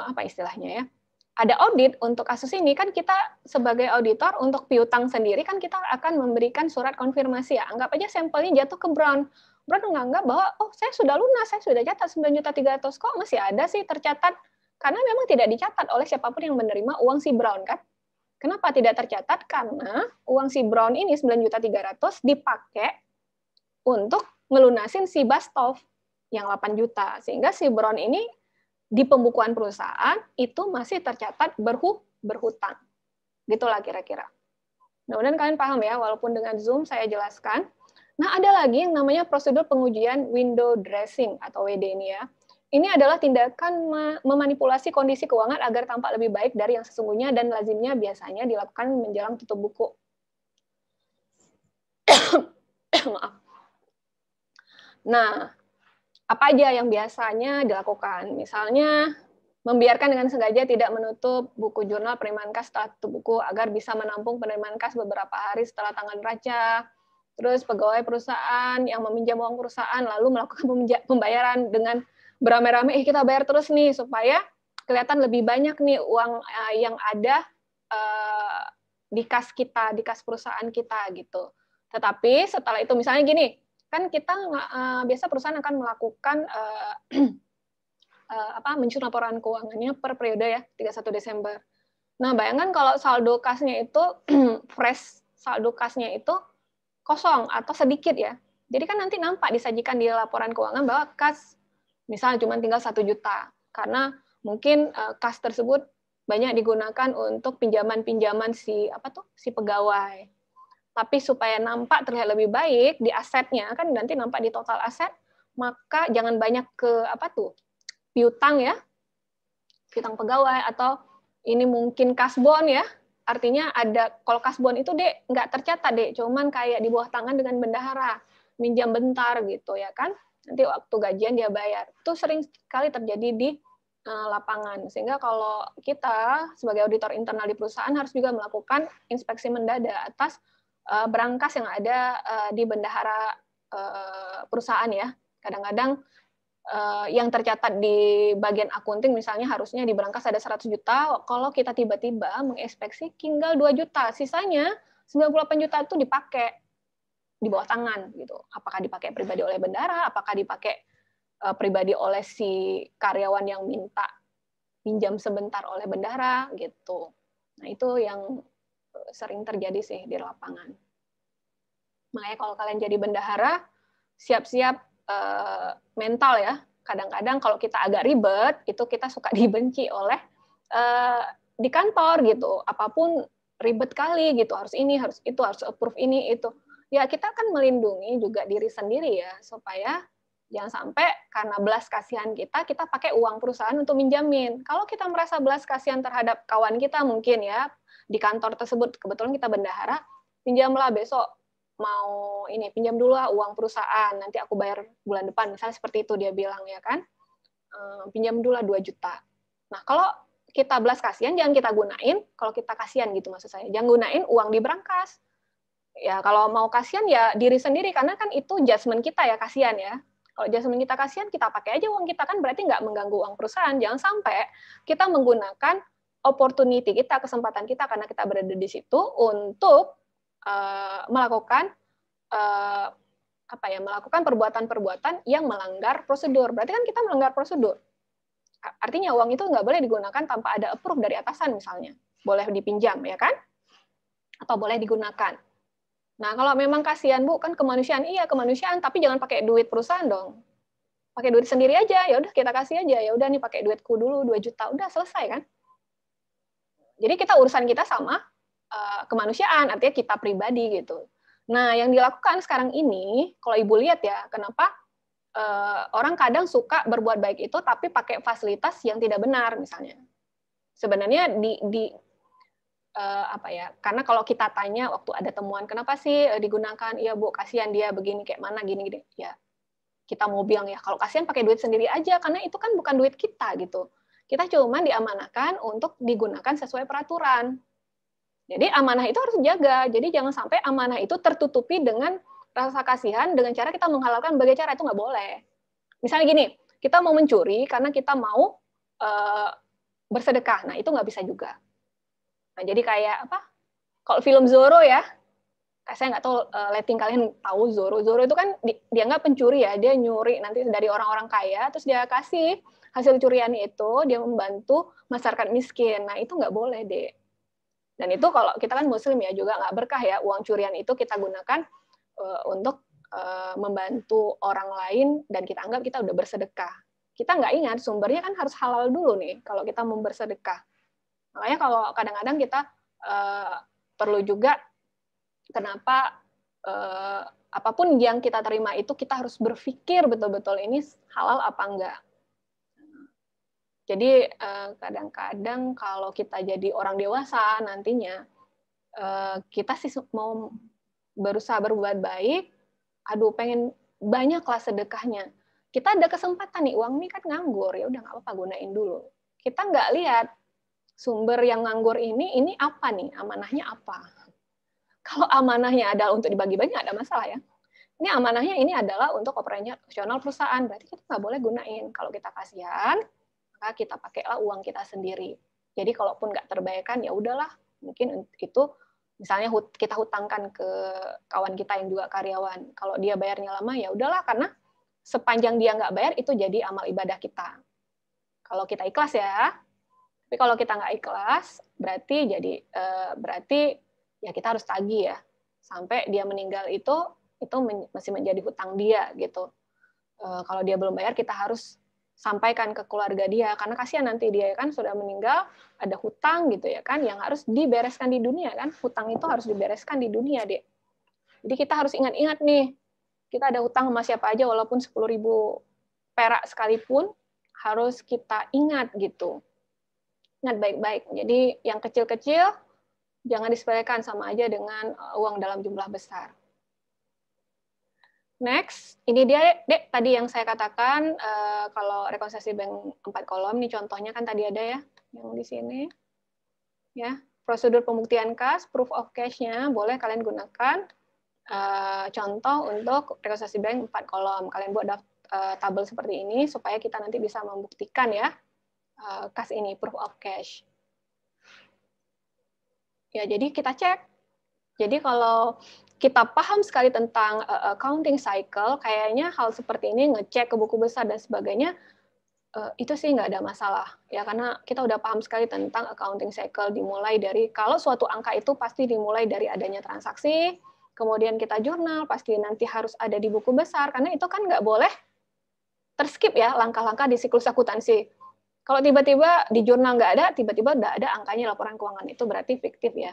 apa istilahnya ya, ada audit untuk kasus ini kan kita sebagai auditor untuk piutang sendiri kan kita akan memberikan surat konfirmasi ya. Anggap aja sampelnya jatuh ke Brown. Brown menganggap bahwa oh saya sudah lunas, saya sudah catat 9.300.000 kok masih ada sih tercatat karena memang tidak dicatat oleh siapapun yang menerima uang si Brown kan. Kenapa tidak tercatat? Karena uang si Brown ini 9.300.000 dipakai untuk ngelunasin si Bastov yang 8 juta. Sehingga si Brown ini di pembukuan perusahaan itu masih tercatat berhutang. Gitulah kira-kira. Mudah-mudahan kalian paham ya, walaupun dengan Zoom saya jelaskan. Nah, ada lagi yang namanya prosedur pengujian window dressing atau WD ini ya. Ini adalah tindakan memanipulasi kondisi keuangan agar tampak lebih baik dari yang sesungguhnya dan lazimnya biasanya dilakukan menjelang tutup buku. Maaf. Nah, apa aja yang biasanya dilakukan? Misalnya, membiarkan dengan sengaja tidak menutup buku jurnal penerimaan kas setelah tutup buku agar bisa menampung penerimaan kas beberapa hari setelah tanggal neraca. Terus pegawai perusahaan yang meminjam uang perusahaan lalu melakukan pembayaran dengan beramai-ramai, kita bayar terus nih supaya kelihatan lebih banyak nih uang yang ada di kas kita, di kas perusahaan kita gitu. Tetapi setelah itu misalnya gini, kan kita biasa perusahaan akan melakukan menyusun laporan keuangannya per periode ya 31 Desember. Nah, bayangkan kalau saldo kasnya itu fresh, saldo kasnya itu kosong atau sedikit ya. Jadi kan nanti nampak disajikan di laporan keuangan bahwa kas misalnya cuma tinggal 1 juta, karena mungkin kas tersebut banyak digunakan untuk pinjaman-pinjaman si pegawai. Tapi supaya nampak terlihat lebih baik di asetnya, kan nanti nampak di total aset, maka jangan banyak ke piutang ya, piutang pegawai, atau ini mungkin kasbon ya, artinya ada, kalau kasbon itu Dek, nggak tercatat Dek, cuman kayak di bawah tangan dengan bendahara, minjam bentar gitu ya kan, nanti waktu gajian dia bayar. Itu sering sekali terjadi di lapangan. Sehingga kalau kita sebagai auditor internal di perusahaan harus juga melakukan inspeksi mendadak atas berangkas yang ada di bendahara perusahaan ya. Kadang-kadang yang tercatat di bagian akunting misalnya harusnya di berangkas ada 100 juta, kalau kita tiba-tiba menginspeksi tinggal 2 juta, sisanya 98 juta itu dipakai di bawah tangan gitu. Apakah dipakai pribadi oleh bendahara, apakah dipakai pribadi oleh si karyawan yang minta pinjam sebentar oleh bendahara gitu. Nah, itu yang sering terjadi sih di lapangan. Makanya kalau kalian jadi bendahara, siap-siap mental ya. Kadang-kadang kalau kita agak ribet, itu kita suka dibenci oleh di kantor gitu. Apapun ribet kali gitu, harus ini, harus itu, harus approve ini, itu. Ya kita kan melindungi juga diri sendiri ya, supaya jangan sampai karena belas kasihan kita pakai uang perusahaan untuk minjamin. Kalau kita merasa belas kasihan terhadap kawan kita mungkin ya, di kantor tersebut, kebetulan kita bendahara, pinjamlah besok, mau ini, pinjam dulu lah uang perusahaan, nanti aku bayar bulan depan, misalnya seperti itu dia bilang ya kan, pinjam dulu lah 2 juta. Nah kalau kita belas kasihan jangan kita gunain kalau kita kasihan gitu maksud saya. Jangan gunain uang di brankas. Ya kalau mau kasihan ya diri sendiri karena kan itu judgement kita ya kasihan ya. Kalau judgement kita kasihan kita pakai aja uang kita kan berarti nggak mengganggu uang perusahaan. Jangan sampai kita menggunakan opportunity kita, kesempatan kita karena kita berada di situ untuk melakukan melakukan perbuatan-perbuatan yang melanggar prosedur. Berarti kan kita melanggar prosedur. Artinya uang itu nggak boleh digunakan tanpa ada approve dari atasan misalnya. Boleh dipinjam, ya kan? Atau boleh digunakan. Nah, kalau memang kasihan, Bu, kan kemanusiaan, iya kemanusiaan, tapi jangan pakai duit perusahaan dong. Pakai duit sendiri aja, ya udah kita kasih aja. Ya udah nih pakai duitku dulu 2 juta, udah selesai kan? Jadi kita urusan kita sama kemanusiaan, artinya kita pribadi gitu. Nah, yang dilakukan sekarang ini, kalau Ibu lihat ya, kenapa orang kadang suka berbuat baik itu tapi pakai fasilitas yang tidak benar misalnya. Sebenarnya karena kalau kita tanya waktu ada temuan kenapa sih digunakan, iya Bu kasihan dia begini kayak mana gini ya kita mau bilang ya kalau kasihan pakai duit sendiri aja karena itu kan bukan duit kita gitu. Kita cuma diamanahkan untuk digunakan sesuai peraturan. Jadi amanah itu harus dijaga. Jadi jangan sampai amanah itu tertutupi dengan rasa kasihan dengan cara kita menghalalkan berbagai cara, itu nggak boleh. Misalnya gini, kita mau mencuri karena kita mau bersedekah, nah itu nggak bisa juga. Nah jadi kayak apa? Kalau film Zorro ya, saya nggak tahu letting kalian tahu Zorro. Zorro itu kan dianggap pencuri ya, dia nyuri nanti dari orang-orang kaya, terus dia kasih hasil curiannya itu, dia membantu masyarakat miskin. Nah itu nggak boleh deh. Dan itu kalau kita kan Muslim ya juga nggak berkah ya, uang curian itu kita gunakan untuk membantu orang lain dan kita anggap kita udah bersedekah. Kita nggak ingat sumbernya kan harus halal dulu nih kalau kita mau bersedekah. Makanya kalau kadang-kadang kita perlu juga kenapa apapun yang kita terima itu kita harus berpikir betul-betul ini halal apa enggak. Jadi kadang-kadang kalau kita jadi orang dewasa nantinya kita sih mau berusaha berbuat baik, aduh pengen banyaklah sedekahnya. Kita ada kesempatan nih, uang ini kan nganggur, ya udah nggak apa-apa gunain dulu. Kita nggak lihat sumber yang nganggur ini apa nih, amanahnya apa. Kalau amanahnya adalah untuk dibagi-bagi nggak ada masalah ya. Ini amanahnya ini adalah untuk operasional perusahaan, berarti kita nggak boleh gunain. Kalau kita kasihan, maka kita pakailah uang kita sendiri. Jadi kalaupun nggak terbayarkan ya udahlah, mungkin itu misalnya kita hutangkan ke kawan kita yang juga karyawan. Kalau dia bayarnya lama ya udahlah karena sepanjang dia nggak bayar itu jadi amal ibadah kita. Kalau kita ikhlas ya. Tapi kalau kita nggak ikhlas berarti ya kita harus tagih ya. Sampai dia meninggal itu masih menjadi hutang dia gitu. Kalau dia belum bayar kita harus sampaikan ke keluarga dia karena kasihan nanti dia kan sudah meninggal ada hutang gitu ya kan yang harus dibereskan di dunia kan, hutang itu harus dibereskan di dunia deh. Jadi kita harus ingat-ingat nih kita ada hutang sama siapa aja walaupun 10.000 perak sekalipun harus kita ingat gitu, ingat baik-baik. Jadi yang kecil-kecil jangan disepelekan, sama aja dengan uang dalam jumlah besar. Next, ini dia Dek, tadi yang saya katakan kalau rekonsiliasi bank 4 kolom, nih contohnya kan tadi ada ya, yang di sini. Ya, prosedur pembuktian kas, proof of cash-nya boleh kalian gunakan contoh untuk rekonsiliasi bank 4 kolom. Kalian buat tabel seperti ini supaya kita nanti bisa membuktikan ya kas ini, proof of cash. Ya, jadi kita cek. Jadi kalau kita paham sekali tentang accounting cycle, kayaknya hal seperti ini ngecek ke buku besar dan sebagainya, itu sih nggak ada masalah. Ya, karena kita udah paham sekali tentang accounting cycle, dimulai dari, kalau suatu angka itu pasti dimulai dari adanya transaksi, kemudian kita jurnal, pasti nanti harus ada di buku besar, karena itu kan nggak boleh terskip ya, langkah-langkah di siklus akuntansi. Kalau tiba-tiba di jurnal nggak ada, tiba-tiba nggak ada angkanya laporan keuangan, itu berarti fiktif ya.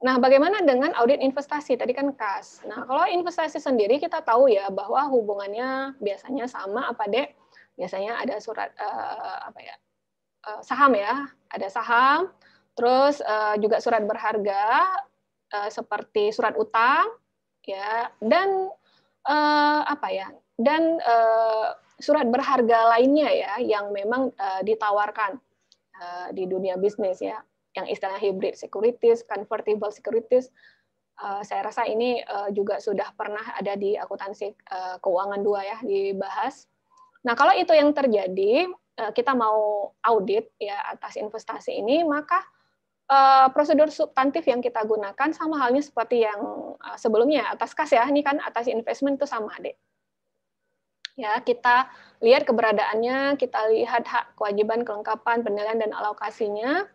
Nah, bagaimana dengan audit investasi? Tadi kan kas. Nah, kalau investasi sendiri kita tahu ya bahwa hubungannya biasanya sama apa Dek? Biasanya ada surat saham ya, ada saham, terus juga surat berharga seperti surat utang ya, dan surat berharga lainnya ya yang memang ditawarkan di dunia bisnis ya, yang istilah hybrid securities, convertible securities. Saya rasa ini juga sudah pernah ada di akuntansi keuangan 2 ya dibahas. Nah, kalau itu yang terjadi, kita mau audit ya atas investasi ini, maka prosedur substantif yang kita gunakan sama halnya seperti yang sebelumnya atas kas ya, ini kan atas investment itu sama deh. Ya, kita lihat keberadaannya, kita lihat hak, kewajiban, kelengkapan, penilaian dan alokasinya.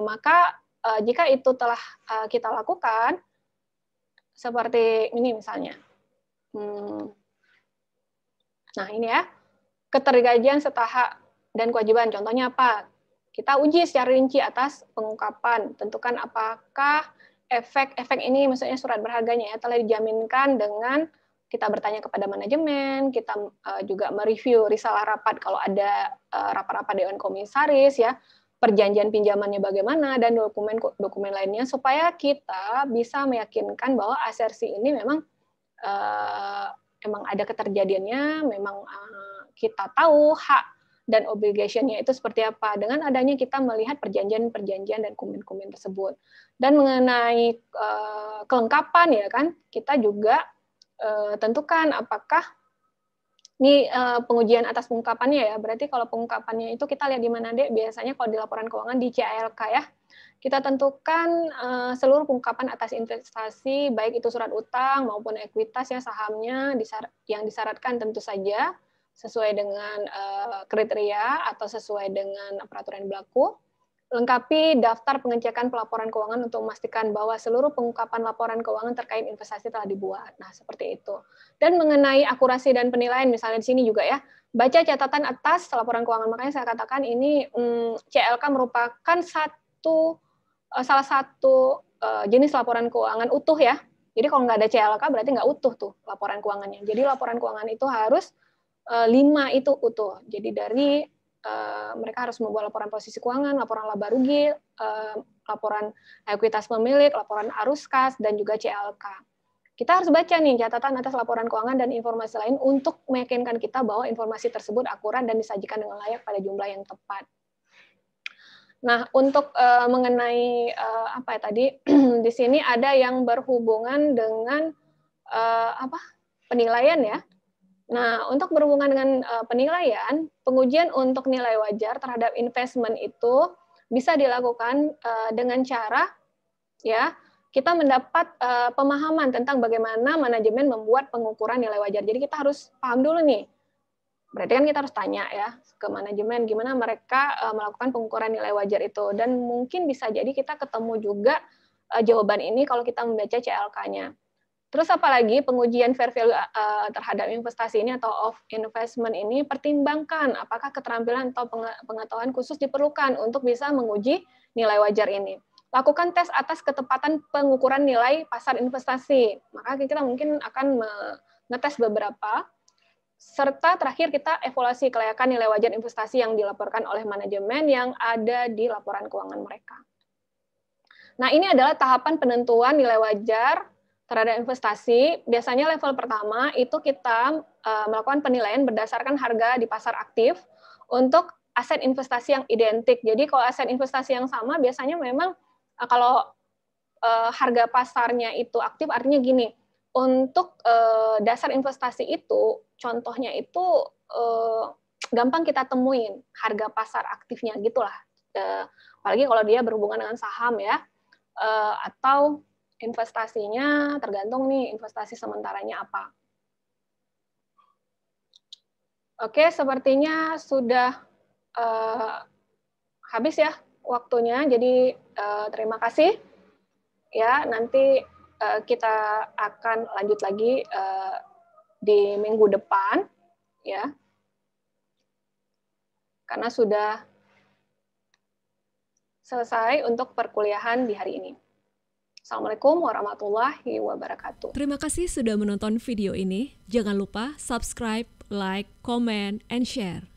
Maka jika itu telah kita lakukan, seperti ini misalnya. Nah, ini ya, ketergajian serta hak dan kewajiban. Contohnya apa? Kita uji secara rinci atas pengungkapan. Tentukan apakah efek ini, maksudnya surat berharganya ya, telah dijaminkan dengan kita bertanya kepada manajemen, kita juga mereview risalah rapat kalau ada rapat-rapat dewan komisaris ya, perjanjian pinjamannya bagaimana dan dokumen lainnya supaya kita bisa meyakinkan bahwa asersi ini memang ada keterjadiannya, memang kita tahu hak dan obligation-nya itu seperti apa. Dengan adanya kita melihat perjanjian-perjanjian dan dokumen-dokumen tersebut. Dan mengenai kelengkapan ya kan, kita juga tentukan apakah ini pengujian atas pengungkapannya ya. Berarti kalau pengungkapannya itu kita lihat di mana deh? Biasanya kalau di laporan keuangan di CALK ya. Kita tentukan seluruh pengungkapan atas investasi, baik itu surat utang maupun ekuitas ya, sahamnya yang disyaratkan tentu saja sesuai dengan kriteria atau sesuai dengan peraturan yang berlaku. Lengkapi daftar pengecekan pelaporan keuangan untuk memastikan bahwa seluruh pengungkapan laporan keuangan terkait investasi telah dibuat. Nah, seperti itu. Dan mengenai akurasi dan penilaian, misalnya di sini juga ya, baca catatan atas laporan keuangan. Makanya saya katakan ini CLK merupakan salah satu jenis laporan keuangan utuh ya. Jadi kalau nggak ada CLK berarti nggak utuh tuh laporan keuangannya. Jadi laporan keuangan itu harus 5 itu utuh. Jadi dari mereka harus membuat laporan posisi keuangan, laporan laba rugi, laporan ekuitas pemilik, laporan arus kas, dan juga CLK. Kita harus baca nih catatan atas laporan keuangan dan informasi lain untuk meyakinkan kita bahwa informasi tersebut akurat dan disajikan dengan layak pada jumlah yang tepat. Nah, untuk mengenai apa ya tadi, di sini ada yang berhubungan dengan penilaian ya. Nah, untuk berhubungan dengan penilaian, pengujian untuk nilai wajar terhadap investment itu bisa dilakukan dengan cara ya kita mendapat pemahaman tentang bagaimana manajemen membuat pengukuran nilai wajar. Jadi kita harus paham dulu nih. Berarti kan kita harus tanya ya ke manajemen gimana mereka melakukan pengukuran nilai wajar itu, dan mungkin bisa jadi kita ketemu juga jawaban ini kalau kita membaca CLK-nya. Terus apalagi pengujian fair value terhadap investasi ini atau of investment ini, pertimbangkan apakah keterampilan atau pengetahuan khusus diperlukan untuk bisa menguji nilai wajar ini. Lakukan tes atas ketepatan pengukuran nilai pasar investasi. Maka kita mungkin akan mengetes beberapa. Serta terakhir kita evaluasi kelayakan nilai wajar investasi yang dilaporkan oleh manajemen yang ada di laporan keuangan mereka. Nah, ini adalah tahapan penentuan nilai wajar terhadap investasi. Biasanya level pertama itu kita melakukan penilaian berdasarkan harga di pasar aktif untuk aset investasi yang identik. Jadi kalau aset investasi yang sama biasanya memang kalau harga pasarnya itu aktif, artinya gini, untuk dasar investasi itu contohnya itu gampang kita temuin harga pasar aktifnya gitulah. Apalagi kalau dia berhubungan dengan saham ya, atau investasinya tergantung nih investasi sementaranya apa. Oke, sepertinya sudah habis ya waktunya. Jadi terima kasih. Ya, nanti kita akan lanjut lagi di minggu depan ya. Karena sudah selesai untuk perkuliahan di hari ini. Assalamualaikum warahmatullahi wabarakatuh. Terima kasih sudah menonton video ini. Jangan lupa subscribe, like, comment, and share.